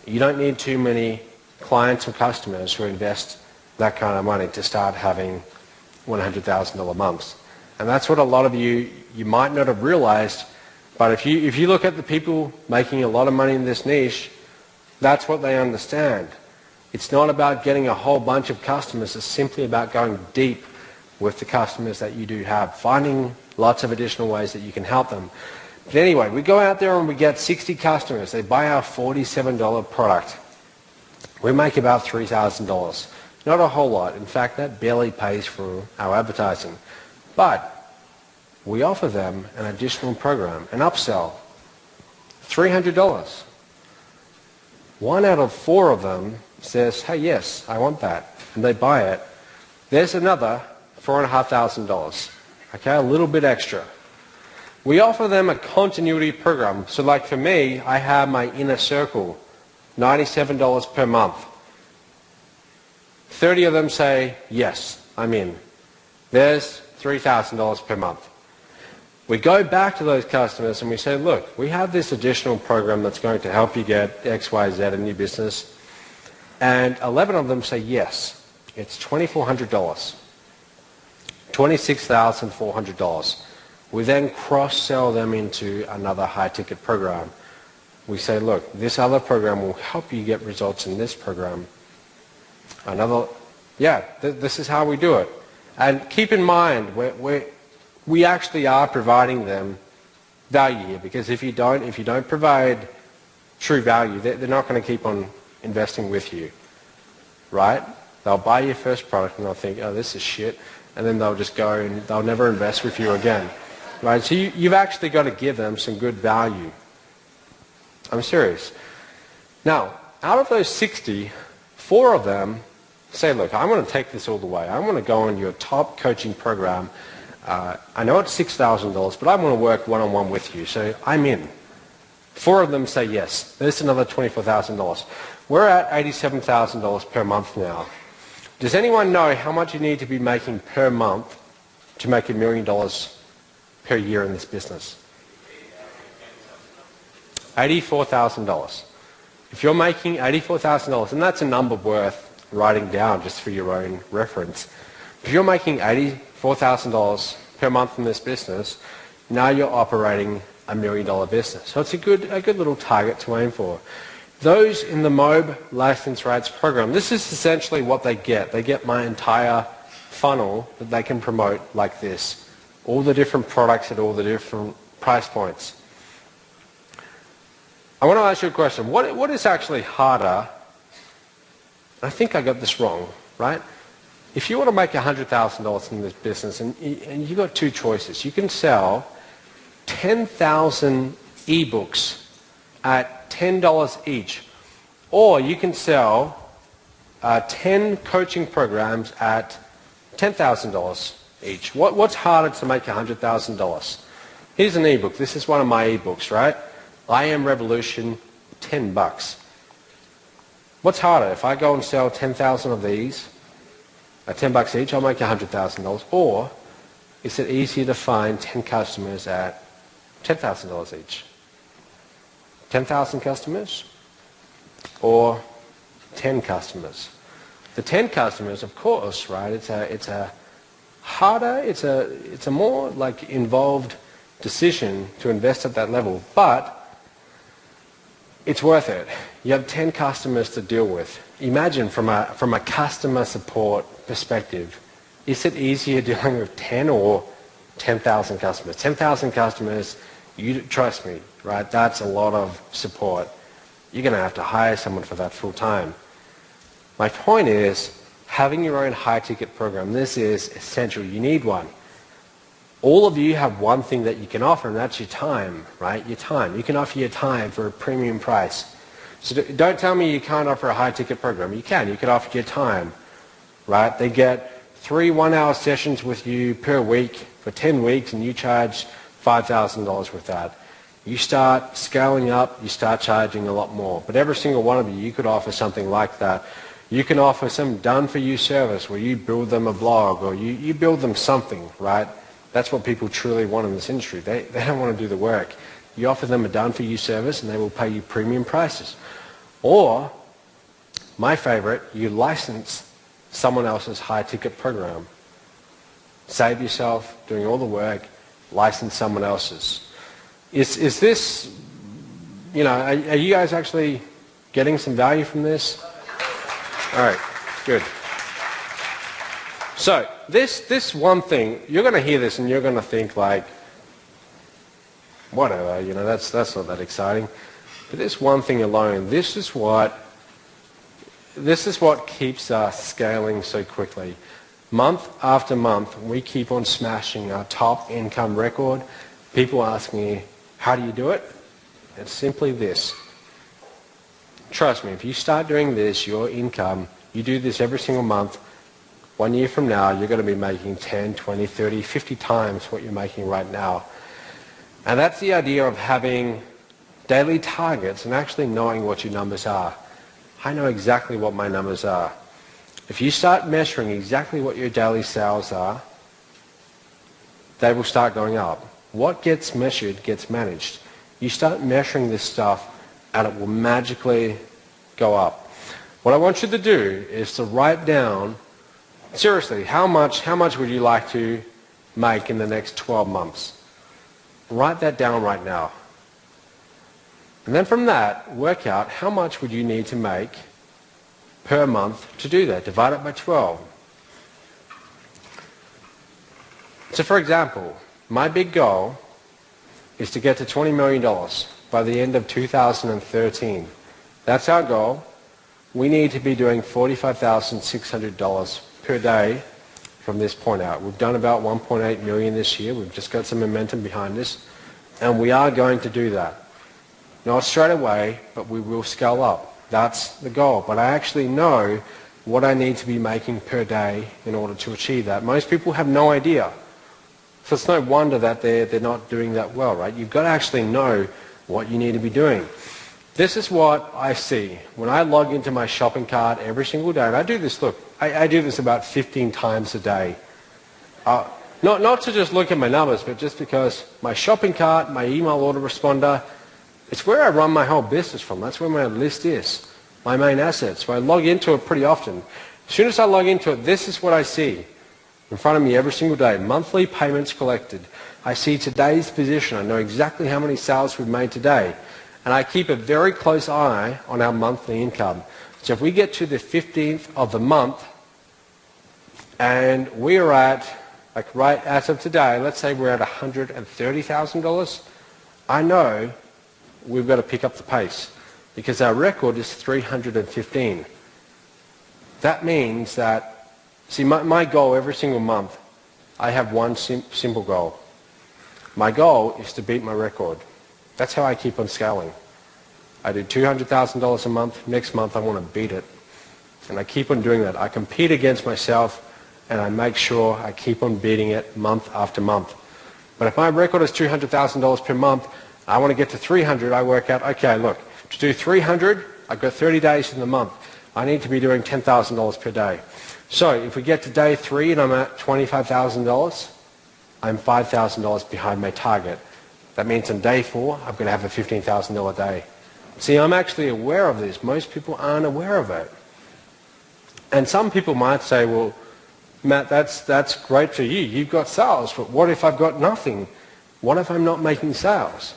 You don't need too many clients or customers who invest that kind of money to start having $100,000 months. And that's what a lot of you might not have realized, but if you look at the people making a lot of money in this niche, that's what they understand. It's not about getting a whole bunch of customers, it's simply about going deep with the customers that you do have, finding lots of additional ways that you can help them. But anyway, we go out there and we get 60 customers. They buy our $47 product. We make about $3,000. Not a whole lot. In fact, that barely pays for our advertising. But we offer them an additional program, an upsell, $300. 1 out of 4 of them says, hey, yes, I want that. And they buy it. There's another $4,500. Okay, a little bit extra. We offer them a continuity program. So like for me, I have my inner circle, $97 per month. 30 of them say, yes, I'm in. There's $3,000 per month. We go back to those customers and we say, look, we have this additional program that's going to help you get X, Y, Z in your business. And 11 of them say, yes, it's $2,400. $26,400. We then cross-sell them into another high-ticket program. We say, look, this other program will help you get results in this program. This is how we do it. And keep in mind, we actually are providing them value here, because if you don't provide true value, they're not going to keep on investing with you, right? They'll buy your first product and they'll think, oh, this is shit, and then they'll just go and they'll never invest with you again, right? So you've actually got to give them some good value. I'm serious. Now, out of those 60, 4 of them say, look, I want to take this all the way. I want to go on your top coaching program. I know it's $6,000, but I want to work one-on-one with you, so I'm in. 4 of them say yes. There's another $24,000. We're at $87,000 per month now. Does anyone know how much you need to be making per month to make $1 million per year in this business? $84,000. If you're making $84,000, and that's a number worth writing down just for your own reference. If you're making $84,000 per month in this business, now you're operating $1 million business. So it's a good little target to aim for. Those in the MOB license rights program, this is essentially what they get. They get my entire funnel that they can promote like this. All the different products at all the different price points. I want to ask you a question. What is actually harder? I think I got this wrong, right? If you want to make $100,000 in this business, and you've got 2 choices. You can sell 10,000 ebooks at $10 each, or you can sell 10 coaching programs at $10,000 each. What's harder to make $100,000? Here's an ebook. This is one of my ebooks, right? I Am Revolution, $10. What's harder? If I go and sell 10,000 of these at $10 each, I'll make $100,000. Or is it easier to find 10 customers at $10,000 each? 10,000 customers or 10 customers? The 10 customers, of course, right? It's a harder, it's a more like involved decision to invest at that level, but it's worth it. You have 10 customers to deal with. Imagine from a customer support perspective, is it easier dealing with 10 or 10,000 customers? 10,000 customers, you trust me, right? That's a lot of support. You're going to have to hire someone for that full time. My point is, having your own high-ticket program, this is essential. You need one. All of you have one thing that you can offer, and that's your time, right? Your time. You can offer your time for a premium price. So don't tell me you can't offer a high-ticket program. You can. You can offer your time, right? They get 3 one-hour sessions with you per week for 10 weeks, and you charge $5,000 with that. You start scaling up, you start charging a lot more. But every single one of you could offer something like that. You can offer some done-for-you service where you build them a blog, or you build them something, right? That's what people truly want in this industry. They don't want to do the work. You offer them a done-for-you service and they will pay you premium prices. Or, my favorite, you license someone else's high-ticket program. Save yourself doing all the work, license someone else's. Is this, are you guys actually getting some value from this? All right, good. So, this one thing, you're going to hear this and you're going to think like, whatever, that's not that exciting. But this one thing alone, this is what keeps us scaling so quickly. Month after month, we keep on smashing our top income record. People ask me, how do you do it? It's simply this. Trust me, if you start doing this, your income, you do this every single month, 1 year from now, you're going to be making 10, 20, 30, 50 times what you're making right now. And that's the idea of having daily targets and actually knowing what your numbers are. I know exactly what my numbers are. If you start measuring exactly what your daily sales are, they will start going up. What gets measured gets managed. You start measuring this stuff and it will magically go up. What I want you to do is to write down Seriously, how much would you like to make in the next 12 months? Write that down right now. And then from that, work out how much would you need to make per month to do that. Divide it by 12. So for example, my big goal is to get to $20 million by the end of 2013. That's our goal. We need to be doing $45,600 per day from this point out. We've done about 1.8 million this year. We've just got some momentum behind us, and we are going to do that. Not straight away, but we will scale up. That's the goal. But I actually know what I need to be making per day in order to achieve that. Most people have no idea. So it's no wonder that they're not doing that well, right? You've got to actually know what you need to be doing. This is what I see when I log into my shopping cart every single day. And I do this, look, I do this about 15 times a day. Not to just look at my numbers, but just because my shopping cart, my email autoresponder, it's where I run my whole business from. That's where my list is, my main assets. So I log into it pretty often. As soon as I log into it, this is what I see in front of me every single day. Monthly payments collected. I see today's position. I know exactly how many sales we've made today. And I keep a very close eye on our monthly income. So if we get to the 15th of the month and we are at, like right as of today, let's say we're at $130,000, I know we've got to pick up the pace because our record is 315. That means that, see, my goal every single month, I have one simple goal. My goal is to beat my record. That's how I keep on scaling. I do $200,000 a month. Next month I want to beat it. And I keep on doing that. I compete against myself and I make sure I keep on beating it month after month. But if my record is $200,000 per month, I want to get to 300, I work out, okay, look, to do 300, I've got 30 days in the month. I need to be doing $10,000 per day. So if we get to day 3 and I'm at $25,000, I'm $5,000 behind my target. That means on day 4, I'm going to have a $15,000 day. See, I'm actually aware of this. Most people aren't aware of it. And some people might say, well, Matt, that's great for you. You've got sales, but what if I've got nothing? What if I'm not making sales?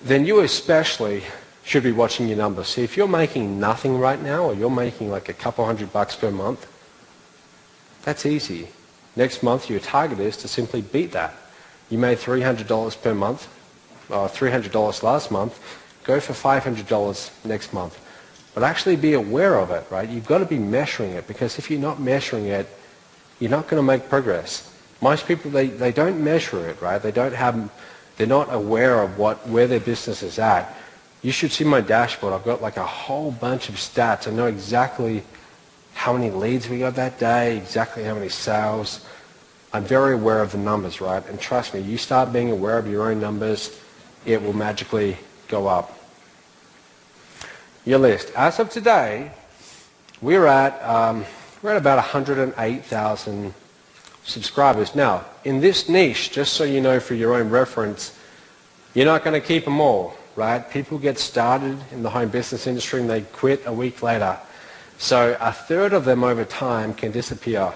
Then you especially should be watching your numbers. See, if you're making nothing right now, or you're making like a couple $100 per month, that's easy. Next month, your target is to simply beat that. You made $300 per month, or $300 last month, go for $500 next month. But actually be aware of it, right? You've got to be measuring it, because if you're not measuring it, you're not going to make progress. Most people, they don't measure it, right? They're not aware of where their business is at. You should see my dashboard. I've got like a whole bunch of stats. I know exactly how many leads we got that day, exactly how many sales. I'm very aware of the numbers, right? And trust me, you start being aware of your own numbers, it will magically go up. Your list. As of today, we're at about 108,000 subscribers. Now, in this niche, just so you know for your own reference, you're not going to keep them all, right? People get started in the home business industry and they quit a week later. So a third of them over time can disappear.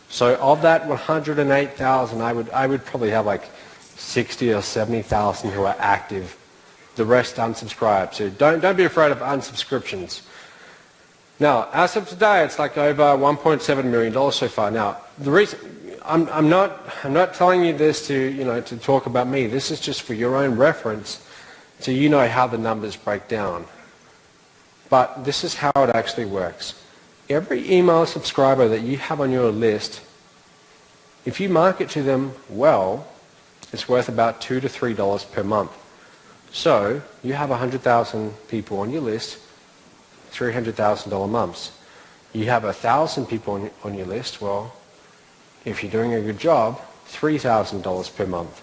So of that 108,000, I would probably have like 60 or 70,000 who are active. The rest unsubscribe. So don't be afraid of unsubscriptions. Now, as of today, it's like over $1.7 million so far. Now, the reason I'm not telling you this to talk about me. This is just for your own reference, so you know how the numbers break down. But this is how it actually works. Every email subscriber that you have on your list, if you market to them well, it's worth about $2 to $3 per month. So you have 100,000 people on your list, $300,000 months. You have 1,000 people on your list, well, if you're doing a good job, $3,000 per month.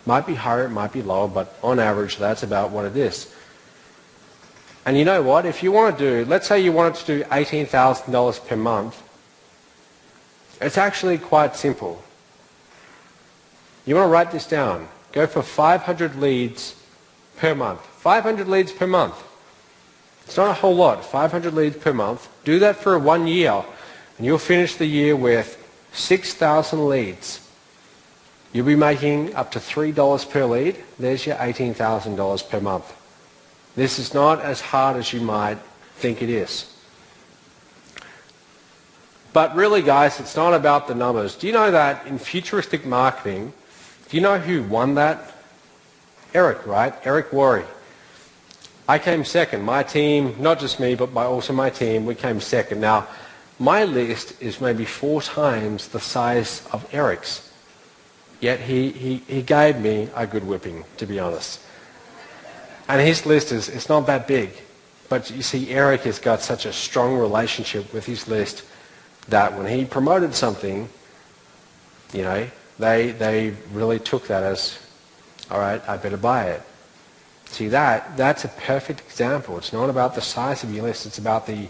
Might be higher, it might be lower, but on average, that's about what it is. And you know what? If you want to do, let's say you wanted to do $18,000 per month, it's actually quite simple. You want to write this down. Go for 500 leads per month. 500 leads per month. It's not a whole lot. 500 leads per month. Do that for 1 year. and you'll finish the year with 6,000 leads. You'll be making up to $3 per lead. There's your $18,000 per month. This is not as hard as you might think it is. But really, guys, it's not about the numbers. Do you know that in futuristic marketing, do you know who won that? Eric, right? Eric Worre. I came second. My team, not just me, but also my team, we came second. Now, my list is maybe 4 times the size of Eric's. Yet he gave me a good whipping, to be honest. And his list is not that big. But you see, Eric has got such a strong relationship with his list that when he promoted something, you know, they really took that as, all right, I better buy it. See, that's a perfect example. It's not about the size of your list. It's about the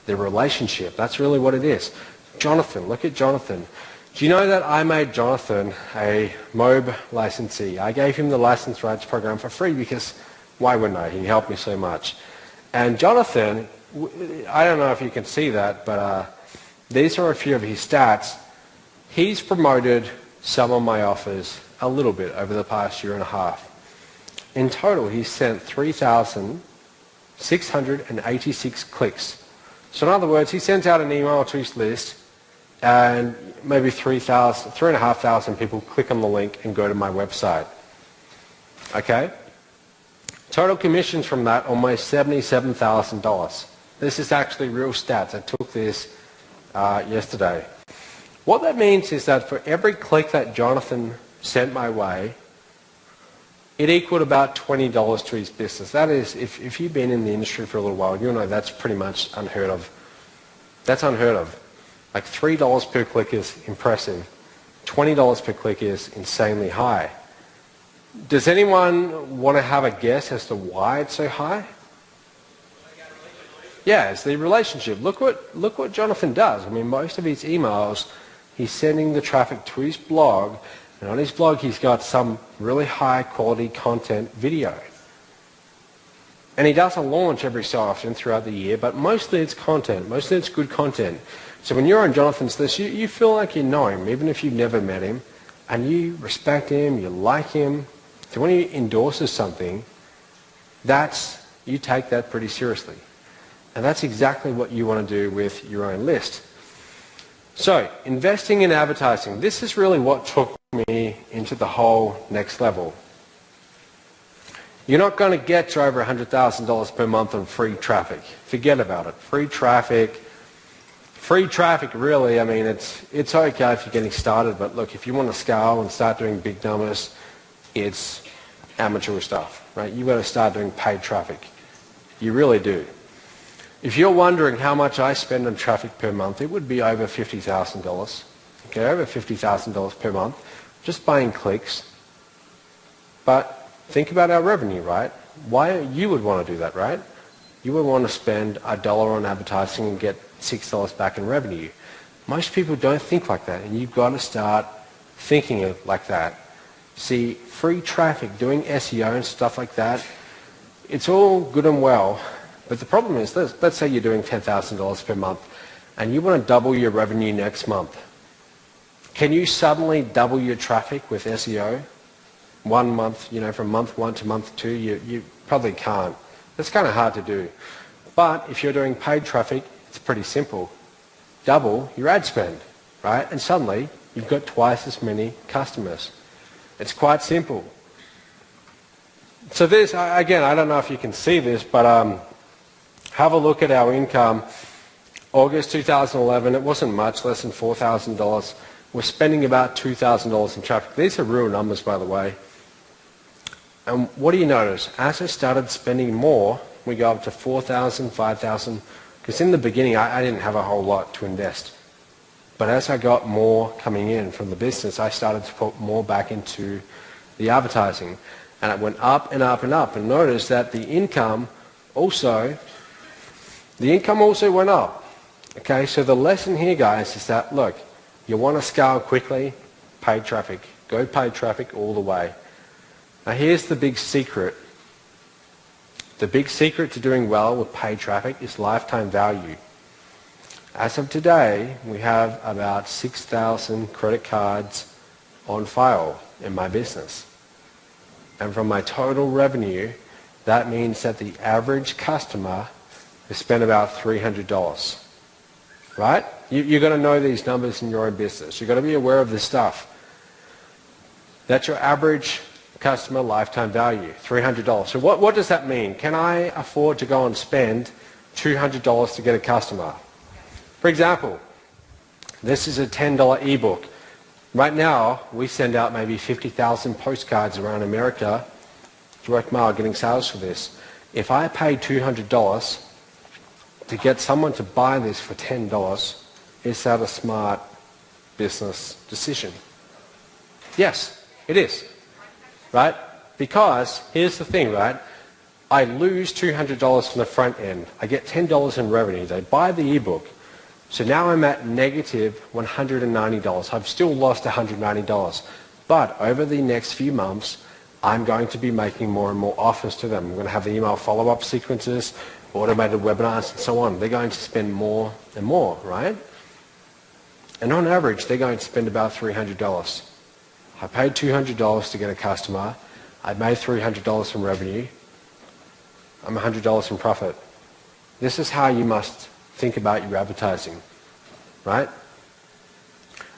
relationship. That's really what it is. Jonathan, look at Jonathan. Do you know that I made Jonathan a MOB licensee? I gave him the license rights program for free because why wouldn't I? He helped me so much. And Jonathan, I don't know if you can see that, but these are a few of his stats. He's promoted some of my offers a little bit over the past year and a half. In total, he's sent 3,686 clicks. So in other words, he sends out an email to his list and maybe 3,500 people click on the link and go to my website. Okay? Total commissions from that, almost $77,000. This is actually real stats. I took this yesterday. What that means is that for every click that Jonathan sent my way, it equaled about $20 to his business. That is, if you've been in the industry for a little while, you'll know that's pretty much unheard of. That's unheard of. Like $3 per click is impressive. $20 per click is insanely high. Does anyone want to have a guess as to why it's so high? Yeah, it's the relationship. Look what Jonathan does. I mean, most of his emails, he's sending the traffic to his blog, and on his blog he's got some really high quality content video. And he does a launch every so often throughout the year, but mostly it's content. Mostly it's good content. So when you're on Jonathan's list, you feel like you know him, even if you've never met him, and you respect him, you like him. So when he endorses something, you take that pretty seriously. And that's exactly what you want to do with your own list. So, investing in advertising. This is really what took me into the whole next level. You're not going to get to over $100,000 per month on free traffic. Forget about it. Free traffic really, I mean, it's okay if you're getting started, but look, if you want to scale and start doing big numbers, it's amateur stuff, right? You've got to start doing paid traffic. You really do. If you're wondering how much I spend on traffic per month, it would be over $50,000. Okay, over $50,000 per month, just buying clicks. But think about our revenue, right? Why you would want to do that, right? You would want to spend $1 on advertising and get $6 back in revenue. Most people don't think like that, and you've got to start thinking it like that. See, free traffic, doing SEO and stuff like that, it's all good and well. But the problem is, let's say you're doing $10,000 per month and you want to double your revenue next month. Can you suddenly double your traffic with SEO? 1 month, from month 1 to month 2, you probably can't. That's kind of hard to do. But if you're doing paid traffic, it's pretty simple. Double your ad spend, right? And suddenly you've got twice as many customers. It's quite simple. So this, again, I don't know if you can see this, but have a look at our income. August 2011, it wasn't much, less than $4,000. We're spending about $2,000 in traffic. These are real numbers, by the way. And what do you notice? As I started spending more, we go up to $4,000, $5,000. Because in the beginning, I didn't have a whole lot to invest. But as I got more coming in from the business, I started to put more back into the advertising. And it went up and up and up. And notice that the income also went up. Okay, so the lesson here, guys, is that, look, you want to scale quickly, paid traffic. Go paid traffic all the way. Now here's the big secret. The big secret to doing well with paid traffic is lifetime value. As of today, we have about 6,000 credit cards on file in my business. And from my total revenue, that means that the average customer has spent about $300. Right? You've got to know these numbers in your own business. You've got to be aware of this stuff. That's your average customer lifetime value, $300. So what does that mean? Can I afford to go and spend $200 to get a customer? For example, this is a $10 ebook. Right now, we send out maybe 50,000 postcards around America, direct mail, getting sales for this. If I pay $200 to get someone to buy this for $10, is that a smart business decision? Yes, it is. Right? Because here's the thing, right? I lose $200 from the front end. I get $10 in revenue. They buy the ebook. So now I'm at negative $190. I've still lost $190. But over the next few months, I'm going to be making more and more offers to them. I'm going to have the email follow-up sequences, automated webinars, and so on. They're going to spend more and more, right? And on average, they're going to spend about $300. I paid $200 to get a customer. I made $300 from revenue. I'm $100 in profit. This is how you must think about your advertising, right?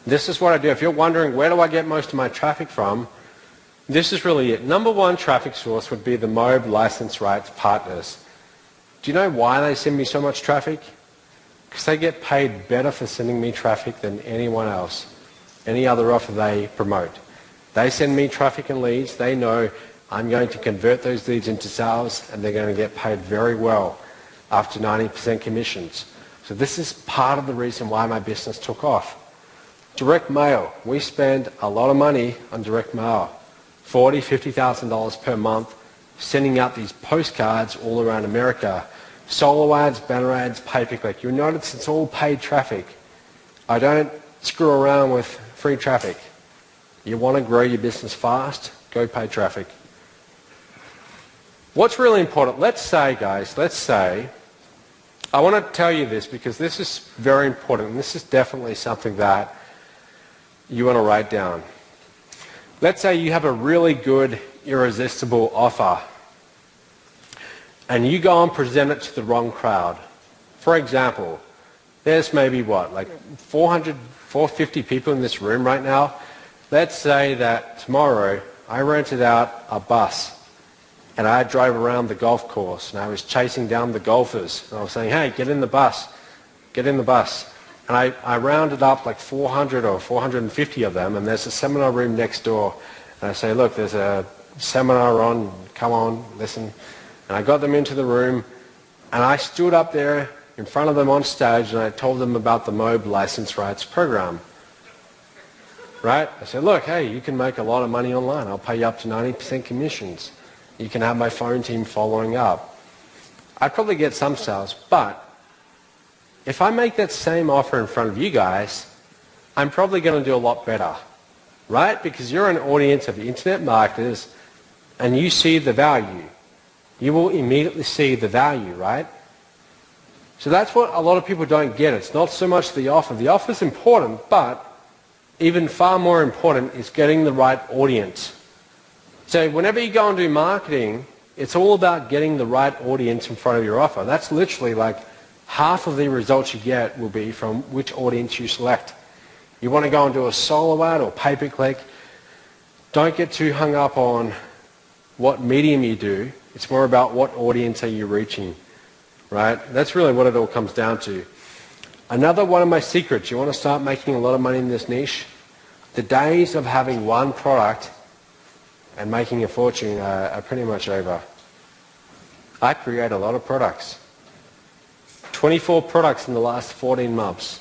This is what I do. If you're wondering, where do I get most of my traffic from? This is really it. Number one traffic source would be the MOB license rights partners. Do you know why they send me so much traffic? Because they get paid better for sending me traffic than anyone else, any other offer they promote. They send me traffic and leads. They know I'm going to convert those leads into sales, and they're going to get paid very well after 90% commissions. So this is part of the reason why my business took off. Direct mail. We spend a lot of money on direct mail. $40,000, $50,000 per month, sending out these postcards all around America. Solo ads, banner ads, pay-per-click. You'll notice it's all paid traffic. I don't screw around with free traffic. You want to grow your business fast, go pay traffic. What's really important, let's say, guys, I want to tell you this because this is very important, and this is definitely something that you want to write down. Let's say you have a really good, irresistible offer, and you go and present it to the wrong crowd. For example, there's maybe like 400, 450 people in this room right now. Let's say that tomorrow I rented out a bus and I drove around the golf course and I was chasing down the golfers and I was saying, hey, get in the bus, get in the bus. And I rounded up like 400 or 450 of them, and there's a seminar room next door. And I say, look, there's a seminar on, come on, listen. And I got them into the room and I stood up there in front of them on stage and I told them about the MOB license rights program. Right? I said, look, hey, you can make a lot of money online. I'll pay you up to 90% commissions. You can have my phone team following up. I'd probably get some sales, but if I make that same offer in front of you guys, I'm probably going to do a lot better. Right? Because you're an audience of internet marketers and you see the value. You will immediately see the value, right? So that's what a lot of people don't get. It's not so much the offer. The offer is important, but even far more important is getting the right audience. So whenever you go and do marketing, it's all about getting the right audience in front of your offer. That's literally like half of the results you get will be from which audience you select. You want to go and do a solo ad or pay-per-click, don't get too hung up on what medium you do. It's more about what audience are you reaching, right? That's really what it all comes down to. Another one of my secrets, you want to start making a lot of money in this niche? The days of having one product and making a fortune are pretty much over. I create a lot of products. 24 products in the last 14 months.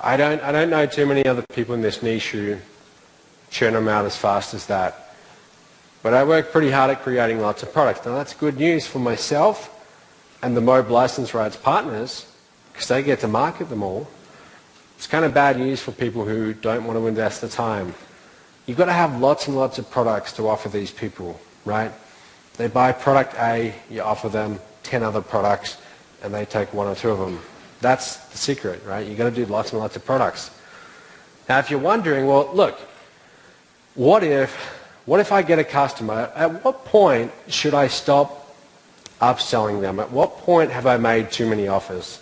I don't know too many other people in this niche who churn them out as fast as that. But I work pretty hard at creating lots of products. Now that's good news for myself and the MOB license rights partners, because they get to market them all. It's kind of bad news for people who don't want to invest the time. You've got to have lots and lots of products to offer these people, right? They buy product A, you offer them 10 other products, and they take one or two of them. That's the secret, right? You've got to do lots and lots of products. Now, if you're wondering, well, look, what if I get a customer? At what point should I stop upselling them? At what point have I made too many offers?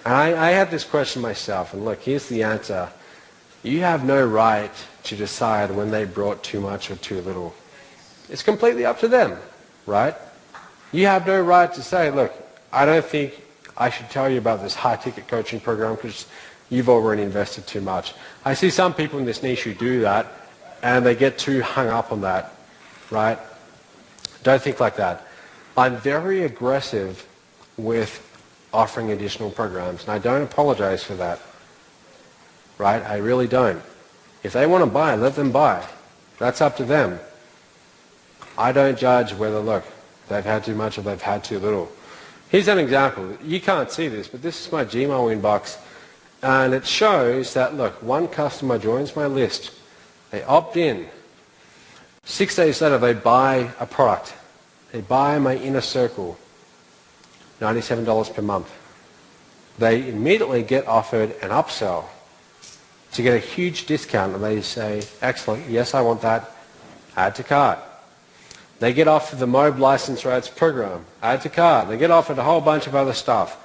And I had this question myself, and look, here's the answer. You have no right to decide when they brought too much or too little. It's completely up to them, right? You have no right to say, look, I don't think I should tell you about this high-ticket coaching program because you've already invested too much. I see some people in this niche who do that, and they get too hung up on that, right? Don't think like that. I'm very aggressive with offering additional programs, and I don't apologize for that, right? I really don't. If they want to buy, let them buy. That's up to them. I don't judge whether, look, they've had too much or they've had too little. Here's an example. You can't see this, but this is my Gmail inbox, and it shows that, look, one customer joins my list. They opt in. 6 days later, they buy a product. They buy my inner circle, $97 per month. They immediately get offered an upsell to get a huge discount, and they say, excellent, yes, I want that, add to cart. They get offered the MOB license rights program, add to cart. They get offered a whole bunch of other stuff.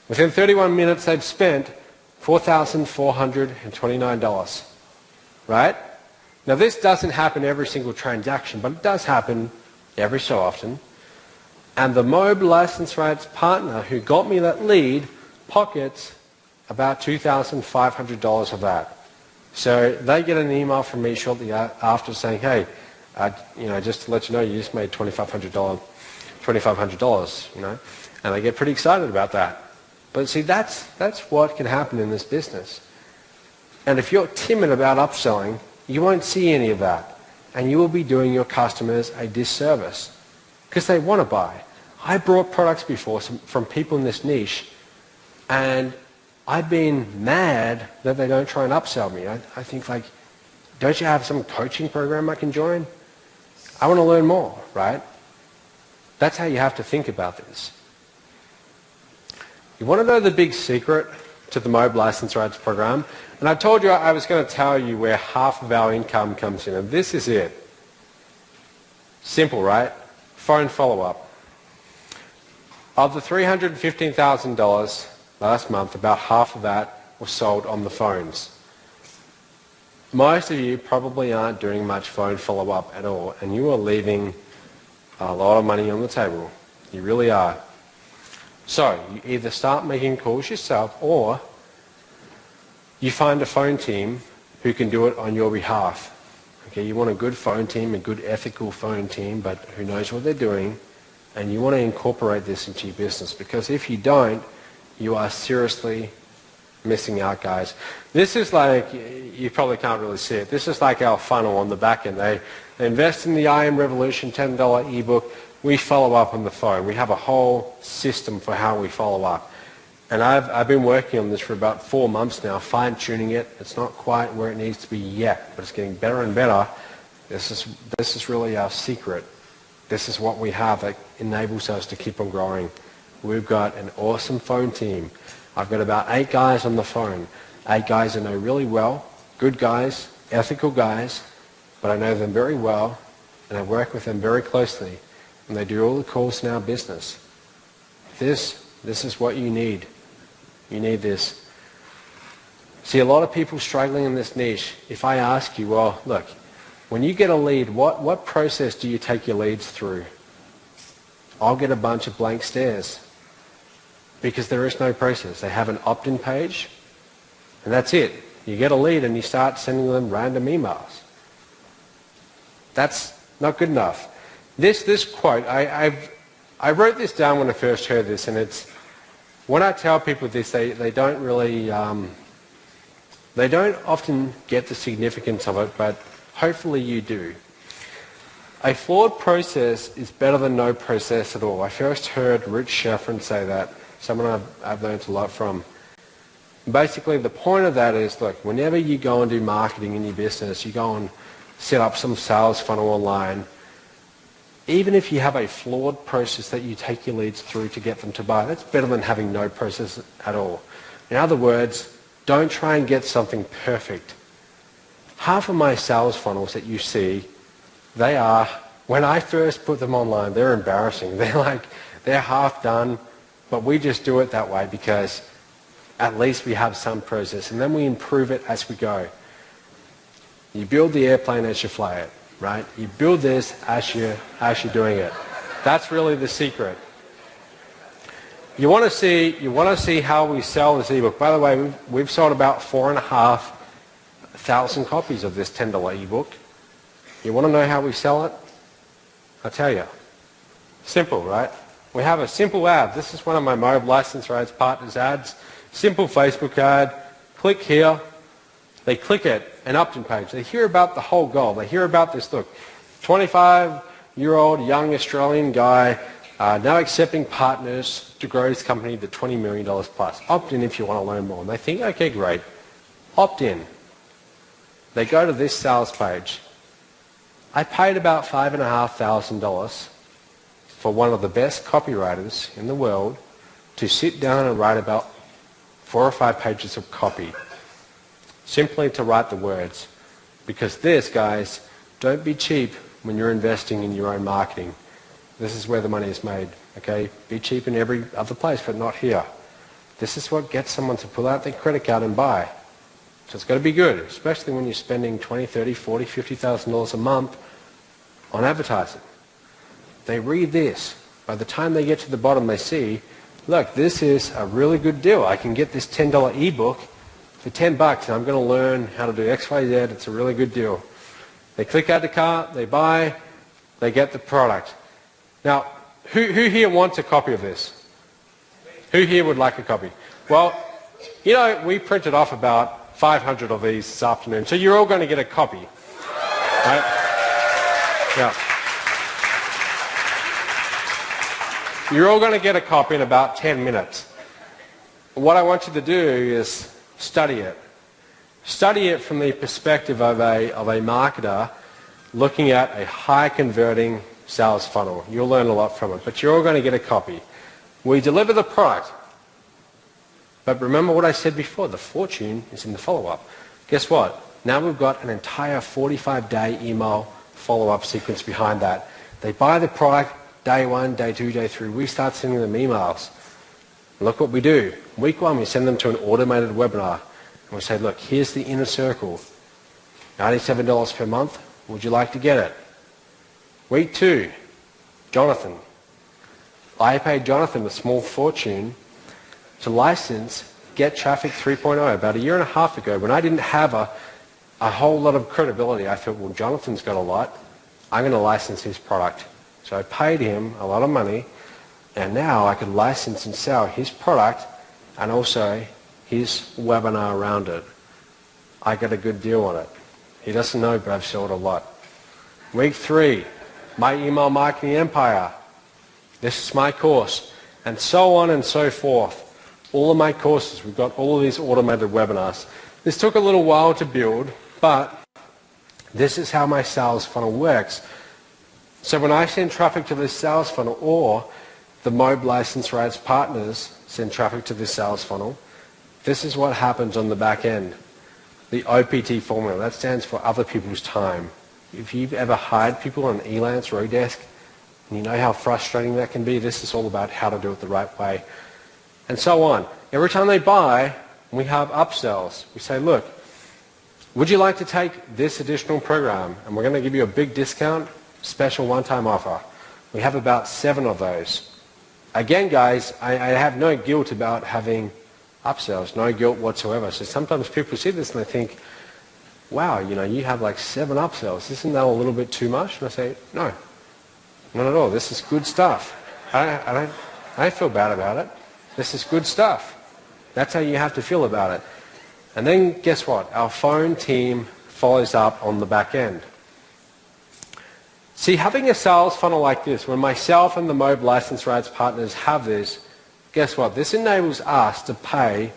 Within 31 minutes, they've spent $4,429, right? Now, this doesn't happen every single transaction, but it does happen every so often. And the MOB license rights partner who got me that lead pockets about $2,500 of that. So they get an email from me shortly after saying, hey, just to let you know, you just made $2,500, and they get pretty excited about that. But see, that's what can happen in this business. And if you're timid about upselling, you won't see any of that. And you will be doing your customers a disservice because they want to buy. I brought products before from people in this niche, and I've been mad that they don't try and upsell me. I think, like, don't you have some coaching program I can join? I want to learn more, right? That's how you have to think about this. You want to know the big secret to the MOB license rights program? And I told you I was going to tell you where half of our income comes in, and this is it. Simple, right? Phone follow-up. Of the $315,000 last month, about half of that was sold on the phones. Most of you probably aren't doing much phone follow-up at all, and you are leaving a lot of money on the table. You really are. So you either start making calls yourself, or you find a phone team who can do it on your behalf. Okay, you want a good phone team, a good ethical phone team, but who knows what they're doing, and you want to incorporate this into your business, because if you don't, you are seriously missing out, guys. This is like, you probably can't really see it, this is like our funnel on the back end. They invest in the I Am Revolution $10 ebook, we follow up on the phone. We have a whole system for how we follow up. And I've been working on this for about 4 months now, fine-tuning it. It's not quite where it needs to be yet, but it's getting better and better. This is really our secret. This is what we have that enables us to keep on growing. We've got an awesome phone team. I've got about 8 guys on the phone. 8 guys I know really well, good guys, ethical guys, but I know them very well, and I work with them very closely, and they do all the calls in our business. This is what you need. You need this. See, a lot of people struggling in this niche, if I ask you, well, look, when you get a lead, what process do you take your leads through? I'll get a bunch of blank stares, because there is no process. They have an opt-in page, and that's it. You get a lead and you start sending them random emails. That's not good enough. This quote, I wrote this down when I first heard this, and it's, when I tell people this, they don't really, they don't often get the significance of it, but hopefully you do. A flawed process is better than no process at all. I first heard Rich Sheffrin say that, someone I've learned a lot from. Basically, the point of that is, look, whenever you go and do marketing in your business, you go and set up some sales funnel online, Even if you have a flawed process that you take your leads through to get them to buy, that's better than having no process at all. In other words, don't try and get something perfect. Half of my sales funnels that you see, they are, when I first put them online, they're embarrassing. They're half done, but we just do it that way because at least we have some process, and then we improve it as we go. You build the airplane as you fly it, right? You build this as you're doing it. That's really the secret. You want to see how we sell this ebook. By the way, we've sold about 4,500 copies of this $10 ebook. You want to know how we sell it? I'll tell you. Simple, right? We have a simple ad. This is one of my Mob License Rights Partners ads. Simple Facebook ad. Click here. They click it, an opt-in page. They hear about the whole goal. They hear about this, look, 25-year-old young Australian guy now accepting partners to grow his company to $20 million plus. Opt in if you want to learn more. And they think, okay, great. Opt in. They go to this sales page. I paid about $5,500 for one of the best copywriters in the world to sit down and write about 4 or 5 pages of copy. Simply to write the words. Because this, guys, don't be cheap when you're investing in your own marketing. This is where the money is made, okay? Be cheap in every other place, but not here. This is what gets someone to pull out their credit card and buy. So it's got to be good, especially when you're spending $20, $30, $40, $50,000 a month on advertising. They read this. By the time they get to the bottom, they see, look, this is a really good deal. I can get this $10 ebook for $10 and I'm going to learn how to do X, Y, Z. It's a really good deal. They click add to cart, they buy, they get the product. Now, who here wants a copy of this? Who here would like a copy? Well, you know, we printed off about 500 of these this afternoon, so you're all going to get a copy. Right? Yeah. You're all going to get a copy in about 10 minutes. What I want you to do is study it. Study it from the perspective of a marketer looking at a high converting sales funnel. You'll learn a lot from it, but you're all going to get a copy. We deliver the product, but remember what I said before, the fortune is in the follow-up. Guess what? Now we've got an entire 45-day email follow-up sequence behind that. They buy the product day 1, day 2, day 3. We start sending them emails. Look what we do. Week 1, we send them to an automated webinar. And we say, look, here's the inner circle. $97 per month. Would you like to get it? Week 2, Jonathan. I paid Jonathan a small fortune to license Get Traffic 3.0 about a year and a half ago when I didn't have a whole lot of credibility. I thought, well, Jonathan's got a lot. I'm going to license his product. So I paid him a lot of money, and now I could license and sell his product and also his webinar around it. I got a good deal on it. He doesn't know, but I've sold a lot. Week 3, my email marketing empire. This is my course, and so on and so forth. All of my courses, we've got all of these automated webinars. This took a little while to build, but this is how my sales funnel works. So when I send traffic to this sales funnel, or the Mob License Rights Partners send traffic to this sales funnel, this is what happens on the back end. The OPT formula, that stands for other people's time. If you've ever hired people on Elance or Odesk, and you know how frustrating that can be, this is all about how to do it the right way. And so on. Every time they buy, we have upsells. We say, look, would you like to take this additional program? And we're going to give you a big discount, special one-time offer. We have about 7 of those. Again, guys, I have no guilt about having upsells, no guilt whatsoever. So sometimes people see this and they think, wow, you know, you have like 7 upsells. Isn't that a little bit too much? And I say, no, not at all. This is good stuff. I don't feel bad about it. This is good stuff. That's how you have to feel about it. And then guess what? Our phone team follows up on the back end. See, having a sales funnel like this, when myself and the Mob License Rights Partners have this, guess what? This enables us to pay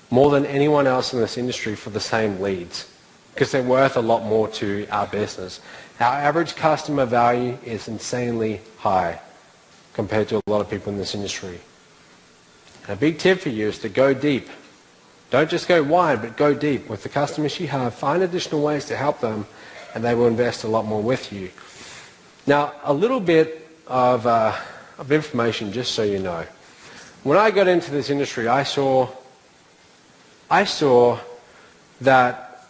more than anyone else in this industry for the same leads. because they're worth a lot more to our business. Our average customer value is insanely high compared to a lot of people in this industry. And a big tip for you is to go deep. Don't just go wide, but go deep. With the customers you have, find additional ways to help them, and they will invest a lot more with you. Now, a little bit of information, just so you know. When I got into this industry, I saw that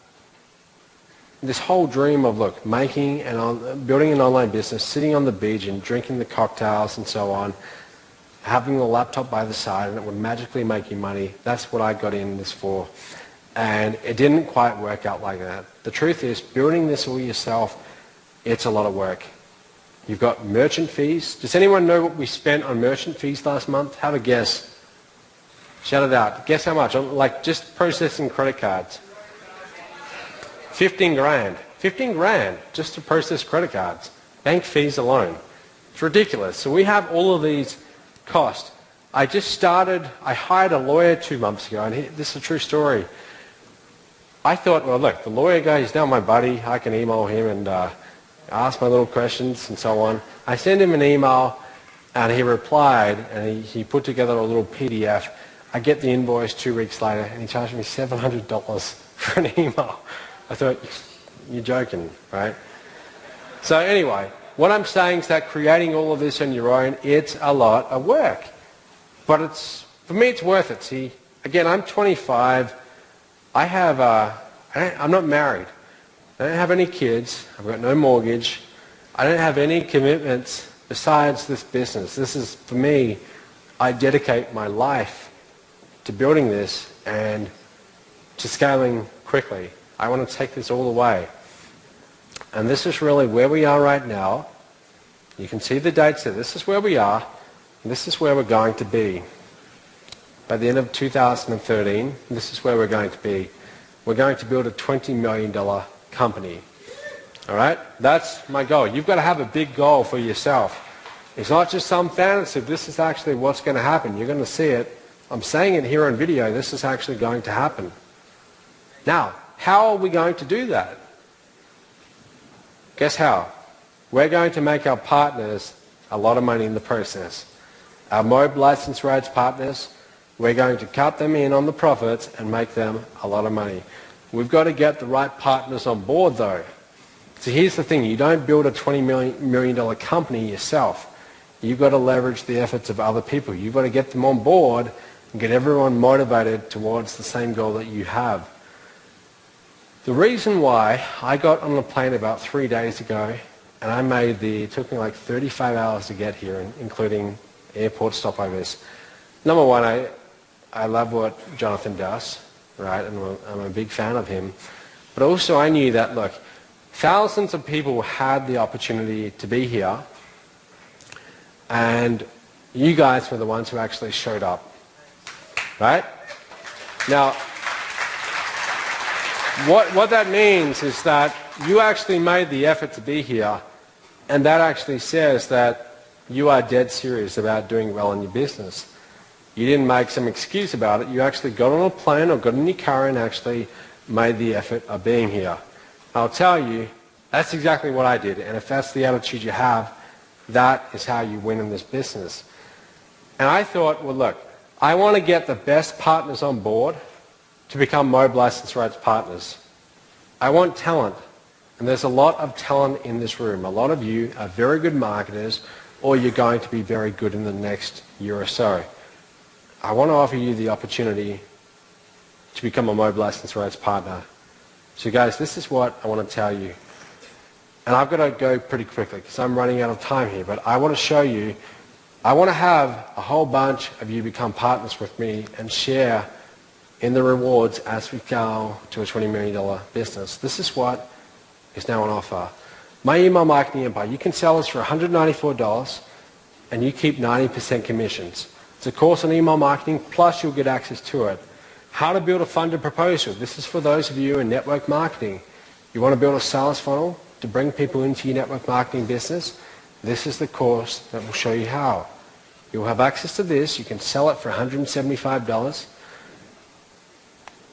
this whole dream of, look, building an online business, sitting on the beach and drinking the cocktails and so on, having the laptop by the side and it would magically make you money, that's what I got in this for. And it didn't quite work out like that. The truth is, building this all yourself, it's a lot of work. You've got merchant fees. Does anyone know what we spent on merchant fees last month? Have a guess. Shout it out. Guess how much? Like just processing credit cards. 15 grand. 15 grand just to process credit cards. Bank fees alone. It's ridiculous. So we have all of these costs. I hired a lawyer 2 months ago, and this is a true story. I thought, well, look, the lawyer guy, he's now my buddy. I can email him and ask my little questions and so on. I sent him an email, and he replied, and he put together a little PDF. I get the invoice 2 weeks later, and he charged me $700 for an email. I thought, you're joking, right? So anyway, what I'm saying is that creating all of this on your own, it's a lot of work. But for me, it's worth it. See, again, I'm 25. I'm not married. I don't have any kids. I've got no mortgage. I don't have any commitments besides this business. This is, for me, I dedicate my life to building this and to scaling quickly. I want to take this all the way. And this is really where we are right now. You can see the dates there. This is where we are, and this is where we're going to be. By the end of 2013, this is where we're going to be. We're going to build a $20 million company. All right? That's my goal. You've got to have a big goal for yourself. It's not just some fantasy. This is actually what's going to happen. You're going to see it. I'm saying it here on video. This is actually going to happen. Now, how are we going to do that? Guess how? We're going to make our partners a lot of money in the process. Our MOB license rights partners, we're going to cut them in on the profits and make them a lot of money. We've got to get the right partners on board, though. So here's the thing. You don't build a $20 million company yourself. You've got to leverage the efforts of other people. You've got to get them on board and get everyone motivated towards the same goal that you have. The reason why I got on the plane about 3 days ago, and it took me like 35 hours to get here, including airport stopovers. Number one, I love what Jonathan does, right? And I'm a big fan of him. But also I knew that, look, thousands of people had the opportunity to be here, and you guys were the ones who actually showed up, right? Now, what that means is that you actually made the effort to be here, and that actually says that you are dead serious about doing well in your business. You didn't make some excuse about it. You actually got on a plane or got in your car and actually made the effort of being here. I'll tell you, that's exactly what I did. And if that's the attitude you have, that is how you win in this business. And I thought, well, look, I want to get the best partners on board to become MOB license rights partners. I want talent. And there's a lot of talent in this room. A lot of you are very good marketers, or you're going to be very good in the next year or so. I want to offer you the opportunity to become a MOB license rights partner. So guys, this is what I want to tell you. And I've got to go pretty quickly because I'm running out of time here, but I want to show you, I want to have a whole bunch of you become partners with me and share in the rewards as we go to a $20 million business. This is what is now on offer. My email marketing empire, you can sell this for $194 and you keep 90% commissions. It's a course on email marketing, plus you'll get access to it. How to build a funded proposal. This is for those of you in network marketing. You want to build a sales funnel to bring people into your network marketing business. This is the course that will show you how. You'll have access to this. You can sell it for $175.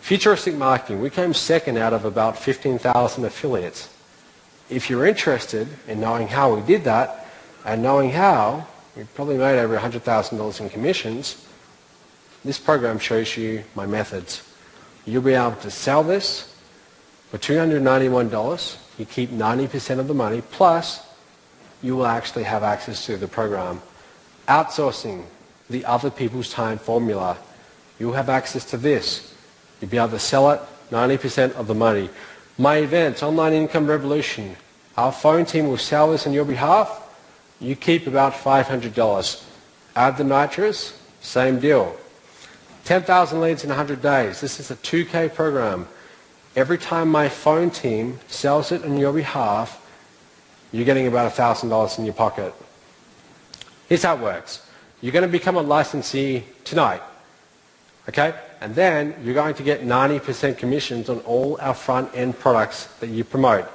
Futuristic marketing, we came second out of about 15,000 affiliates. If you're interested in knowing how we did that, and knowing how we probably made over $100,000 in commissions, this program shows you my methods. You'll be able to sell this for $291. You keep 90% of the money, plus you will actually have access to the program. Outsourcing, the other people's time formula. You'll have access to this. You'll be able to sell it, 90% of the money. My events, Online Income Revolution. Our phone team will sell this on your behalf. You keep about $500. Add the nitrous, same deal. 10,000 leads in 100 days. This is a 2K program. Every time my phone team sells it on your behalf, you're getting about $1,000 in your pocket. Here's how it works. You're going to become a licensee tonight. Okay? And then you're going to get 90% commissions on all our front-end products that you promote.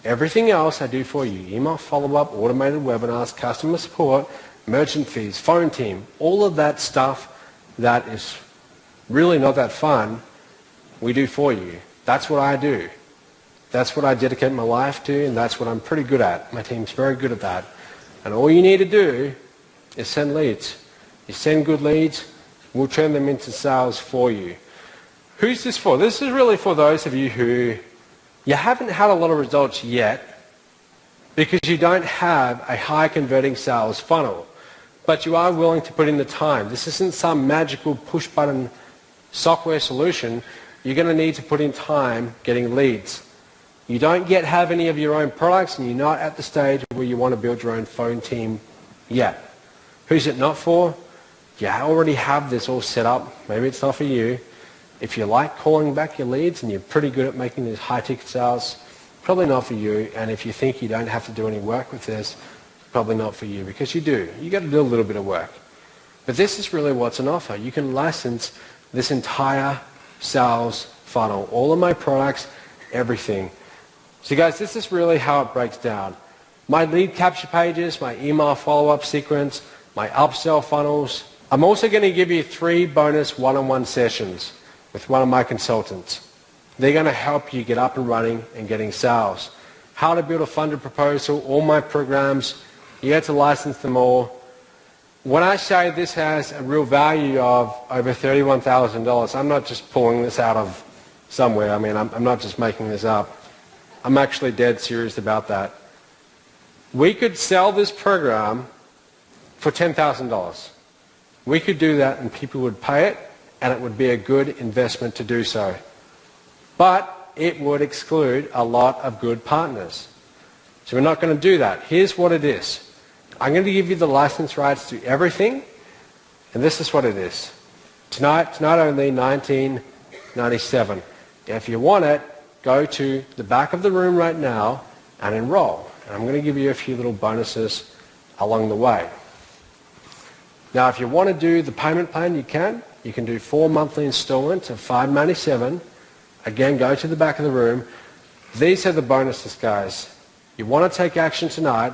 Everything else I do for you, email follow-up, automated webinars, customer support, merchant fees, phone team, all of that stuff that is really not that fun, we do for you. That's what I do. That's what I dedicate my life to, and that's what I'm pretty good at. My team's very good at that. And all you need to do is send leads. You send good leads, we'll turn them into sales for you. Who's this for? This is really for those of you who you haven't had a lot of results yet because you don't have a high converting sales funnel, but you are willing to put in the time. This isn't some magical push button software solution. You're going to need to put in time getting leads. You don't yet have any of your own products, and you're not at the stage where you want to build your own phone team yet. Who's it not for? You already have this all set up. Maybe it's not for you. If you like calling back your leads and you're pretty good at making these high-ticket sales, probably not for you. And if you think you don't have to do any work with this, probably not for you, because you do. You got to do a little bit of work. But this is really what's on offer. You can license this entire sales funnel, all of my products, everything. So guys, this is really how it breaks down. My lead capture pages, my email follow-up sequence, my upsell funnels. I'm also going to give you 3 bonus one-on-one sessions with one of my consultants. They're going to help you get up and running and getting sales. How to build a funded proposal, all my programs, you get to license them all. When I say this has a real value of over $31,000, I'm not just pulling this out of somewhere. I mean, I'm not just making this up. I'm actually dead serious about that. We could sell this program for $10,000. We could do that and people would pay it, and it would be a good investment to do so. But it would exclude a lot of good partners. So we're not going to do that. Here's what it is. I'm going to give you the license rights to everything, and this is what it is. Tonight only, $19.97. If you want it, go to the back of the room right now and enroll. And I'm going to give you a few little bonuses along the way. Now, if you want to do the payment plan, you can. You can do 4 monthly installments of $5.97. Again, go to the back of the room. These are the bonuses, guys. You want to take action tonight,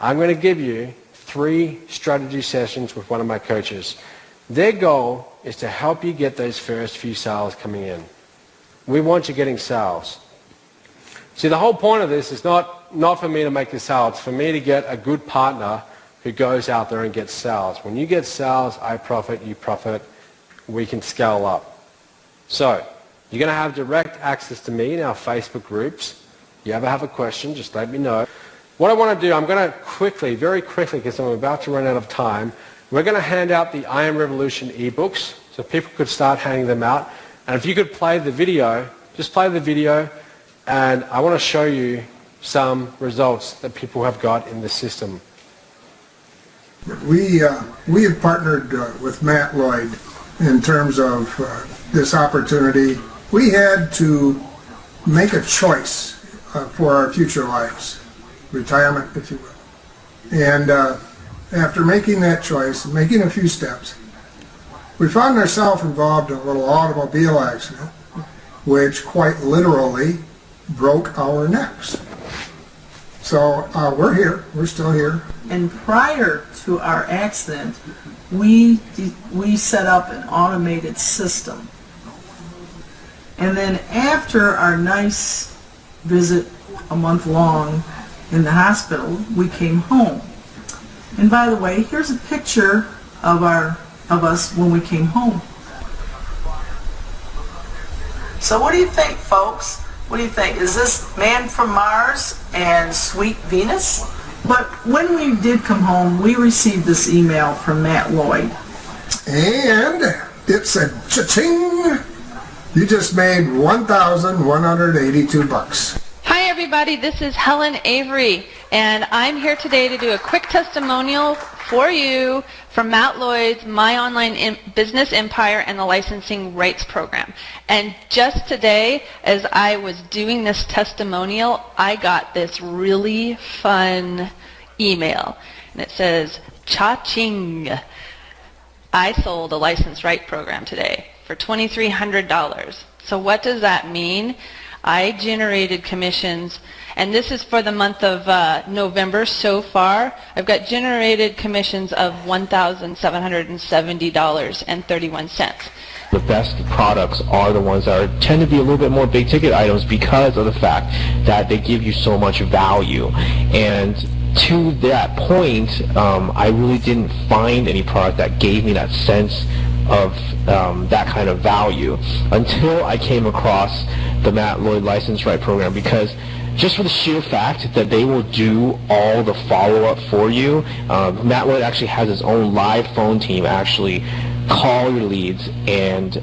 I'm going to give you 3 strategy sessions with one of my coaches. Their goal is to help you get those first few sales coming in. We want you getting sales. See, the whole point of this is not for me to make the sale. It's for me to get a good partner who goes out there and gets sales. When you get sales, I profit, you profit. We can scale up. So, you're going to have direct access to me in our Facebook groups. If you ever have a question, just let me know. What I want to do, I'm going to quickly, very quickly, because I'm about to run out of time, we're going to hand out the I Am Revolution ebooks, so people could start handing them out. And if you could play the video, just play the video, and I want to show you some results that people have got in the system. We have partnered with Matt Lloyd in terms of this opportunity. We had to make a choice for our future lives, retirement, if you will. And after making that choice, making a few steps, we found ourselves involved in a little automobile accident, which quite literally broke our necks. So we're here, we're still here. And prior to our accident, we set up an automated system And then after our nice visit, a month long, in the hospital, we came home. And by the way, here's a picture of us when we came home. So what do you think, folks? What do you think? Is this Man from Mars and Sweet Venus? But when we did come home, we received this email from Matt Lloyd. And it said, cha-ching! You just made $1,182. Hi everybody, this is Helen Avery, and I'm here today to do a quick testimonial for you from Matt Lloyd's My Online Business Empire and the Licensing Rights Program. And just today, as I was doing this testimonial, I got this really fun email, and it says, cha-ching! I sold a license right program today for $2,300. So what does that mean? I generated commissions, and this is for the month of November so far. I've got generated commissions of $1,770.31. The best products are the ones that tend to be a little bit more big ticket items because of the fact that they give you so much value. And to that point, I really didn't find any product that gave me that sense of that kind of value until I came across the Matt Lloyd License Right Program, because just for the sheer fact that they will do all the follow-up for you. Matt Lloyd actually has his own live phone team actually call your leads and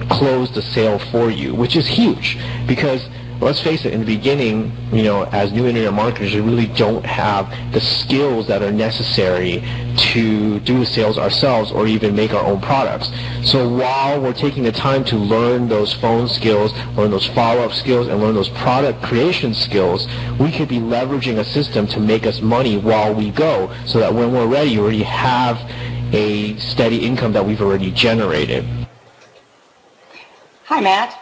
close the sale for you, which is huge, because let's face it, in the beginning, as new internet marketers, we really don't have the skills that are necessary to do the sales ourselves or even make our own products. So while we're taking the time to learn those phone skills, learn those follow-up skills, and learn those product creation skills, we could be leveraging a system to make us money while we go, so that when we're ready, we already have a steady income that we've already generated. Hi, Matt.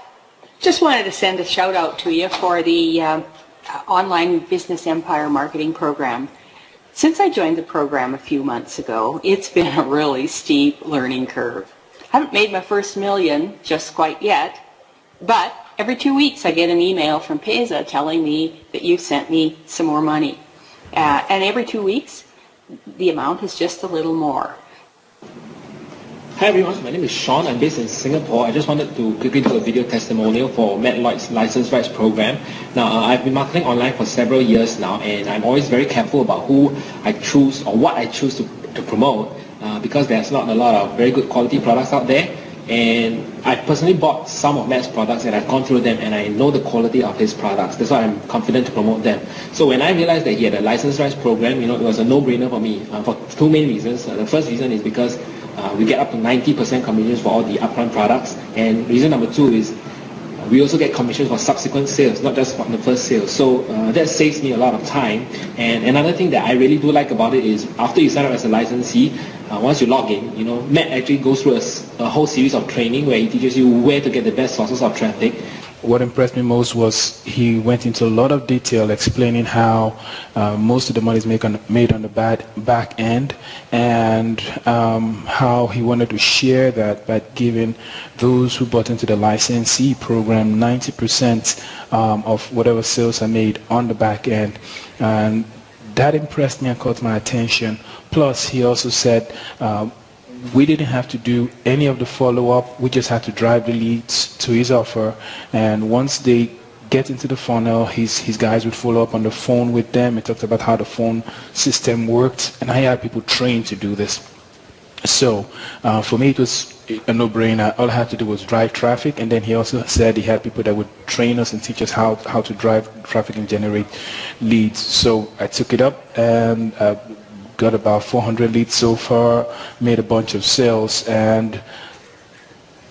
Just wanted to send a shout out to you for the Online Business Empire Marketing Program. Since I joined the program a few months ago, it's been a really steep learning curve. I haven't made my first million just quite yet, but every 2 weeks I get an email from Pesa telling me that you've sent me some more money. And every 2 weeks, the amount is just a little more. Hi everyone, my name is Sean. I'm based in Singapore. I just wanted to quickly do a video testimonial for Matt Lloyd's License Rights Program. Now, I've been marketing online for several years now, and I'm always very careful about who I choose or what I choose to promote, because there's not a lot of very good quality products out there. And I personally bought some of Matt's products, and I've gone through them, and I know the quality of his products. That's why I'm confident to promote them. So when I realized that he had a license rights program, it was a no-brainer for me for two main reasons. The first reason is because we get up to 90% commissions for all the upfront products, and reason number two is we also get commissions for subsequent sales, not just from the first sale. So that saves me a lot of time. And another thing that I really do like about it is after you sign up as a licensee, once you log in, Matt actually goes through a whole series of training where he teaches you where to get the best sources of traffic. What impressed me most was he went into a lot of detail explaining how most of the money is made on the back end, and how he wanted to share that by giving those who bought into the licensee program 90% of whatever sales are made on the back end. And that impressed me and caught my attention. Plus, he also said we didn't have to do any of the follow-up. We just had to drive the leads to his offer, and once they get into the funnel, his guys would follow up on the phone with them. He talked about how the phone system worked, and I had people trained to do this. So for me, it was a no-brainer. All I had to do was drive traffic, and then he also said he had people that would train us and teach us how to drive traffic and generate leads. So I took it up and got about 400 leads so far, made a bunch of sales, and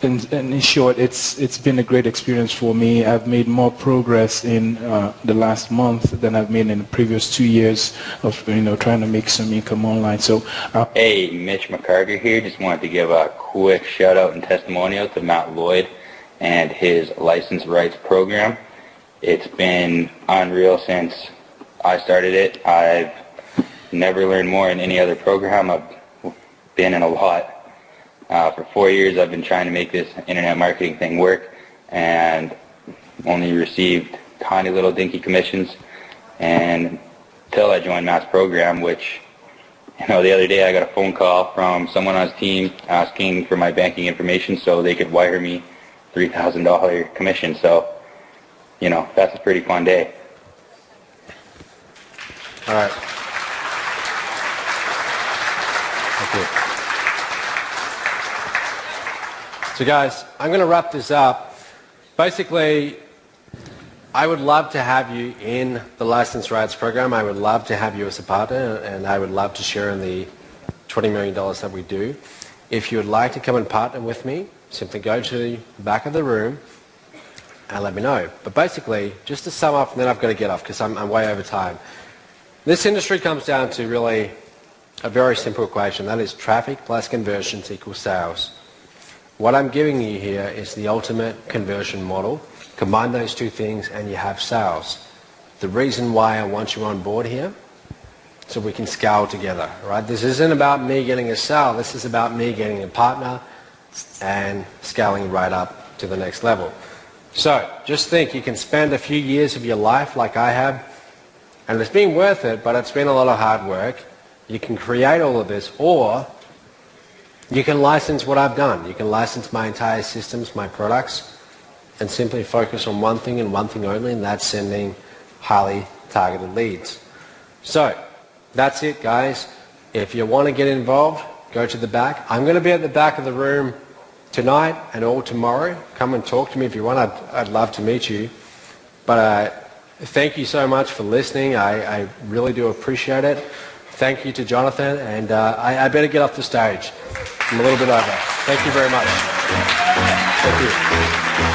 in short, it's been a great experience for me. I've made more progress in the last month than I've made in the previous 2 years of trying to make some income online. So hey, Mitch McCarter here. Just wanted to give a quick shout out and testimonial to Matt Lloyd and his license rights program. It's been unreal since I started it. I've never learned more in any other program. I've been in a lot. For 4 years I've been trying to make this internet marketing thing work, and only received tiny little dinky commissions, and until I joined Matt's program, which, you know, the other day I got a phone call from someone on his team asking for my banking information so they could wire me $3,000 commission. So, you know, that's a pretty fun day. All right. Thank you. So guys, I'm going to wrap this up. Basically, I would love to have you in the License Rights program. I would love to have you as a partner, and I would love to share in the $20 million that we do. If you would like to come and partner with me, simply go to the back of the room and let me know. But basically, just to sum up, and then I've got to get off because I'm way over time. This industry comes down to really a very simple equation. That is traffic plus conversions equals sales. What I'm giving you here is the ultimate conversion model. Combine those two things and you have sales. The reason why I want you on board here, so we can scale together, right? This isn't about me getting a sale. This is about me getting a partner and scaling right up to the next level. So just think, you can spend a few years of your life like I have, and it's been worth it, but it's been a lot of hard work. You can create all of this, or you can license what I've done. You can license my entire systems, my products, and simply focus on one thing and one thing only, and that's sending highly targeted leads. So that's it, guys. If you want to get involved, go to the back. I'm going to be at the back of the room tonight and all tomorrow. Come and talk to me if you want. I'd love to meet you. But thank you so much for listening. I really do appreciate it. Thank you to Jonathan, and I better get off the stage. I'm a little bit over. Thank you very much. Thank you.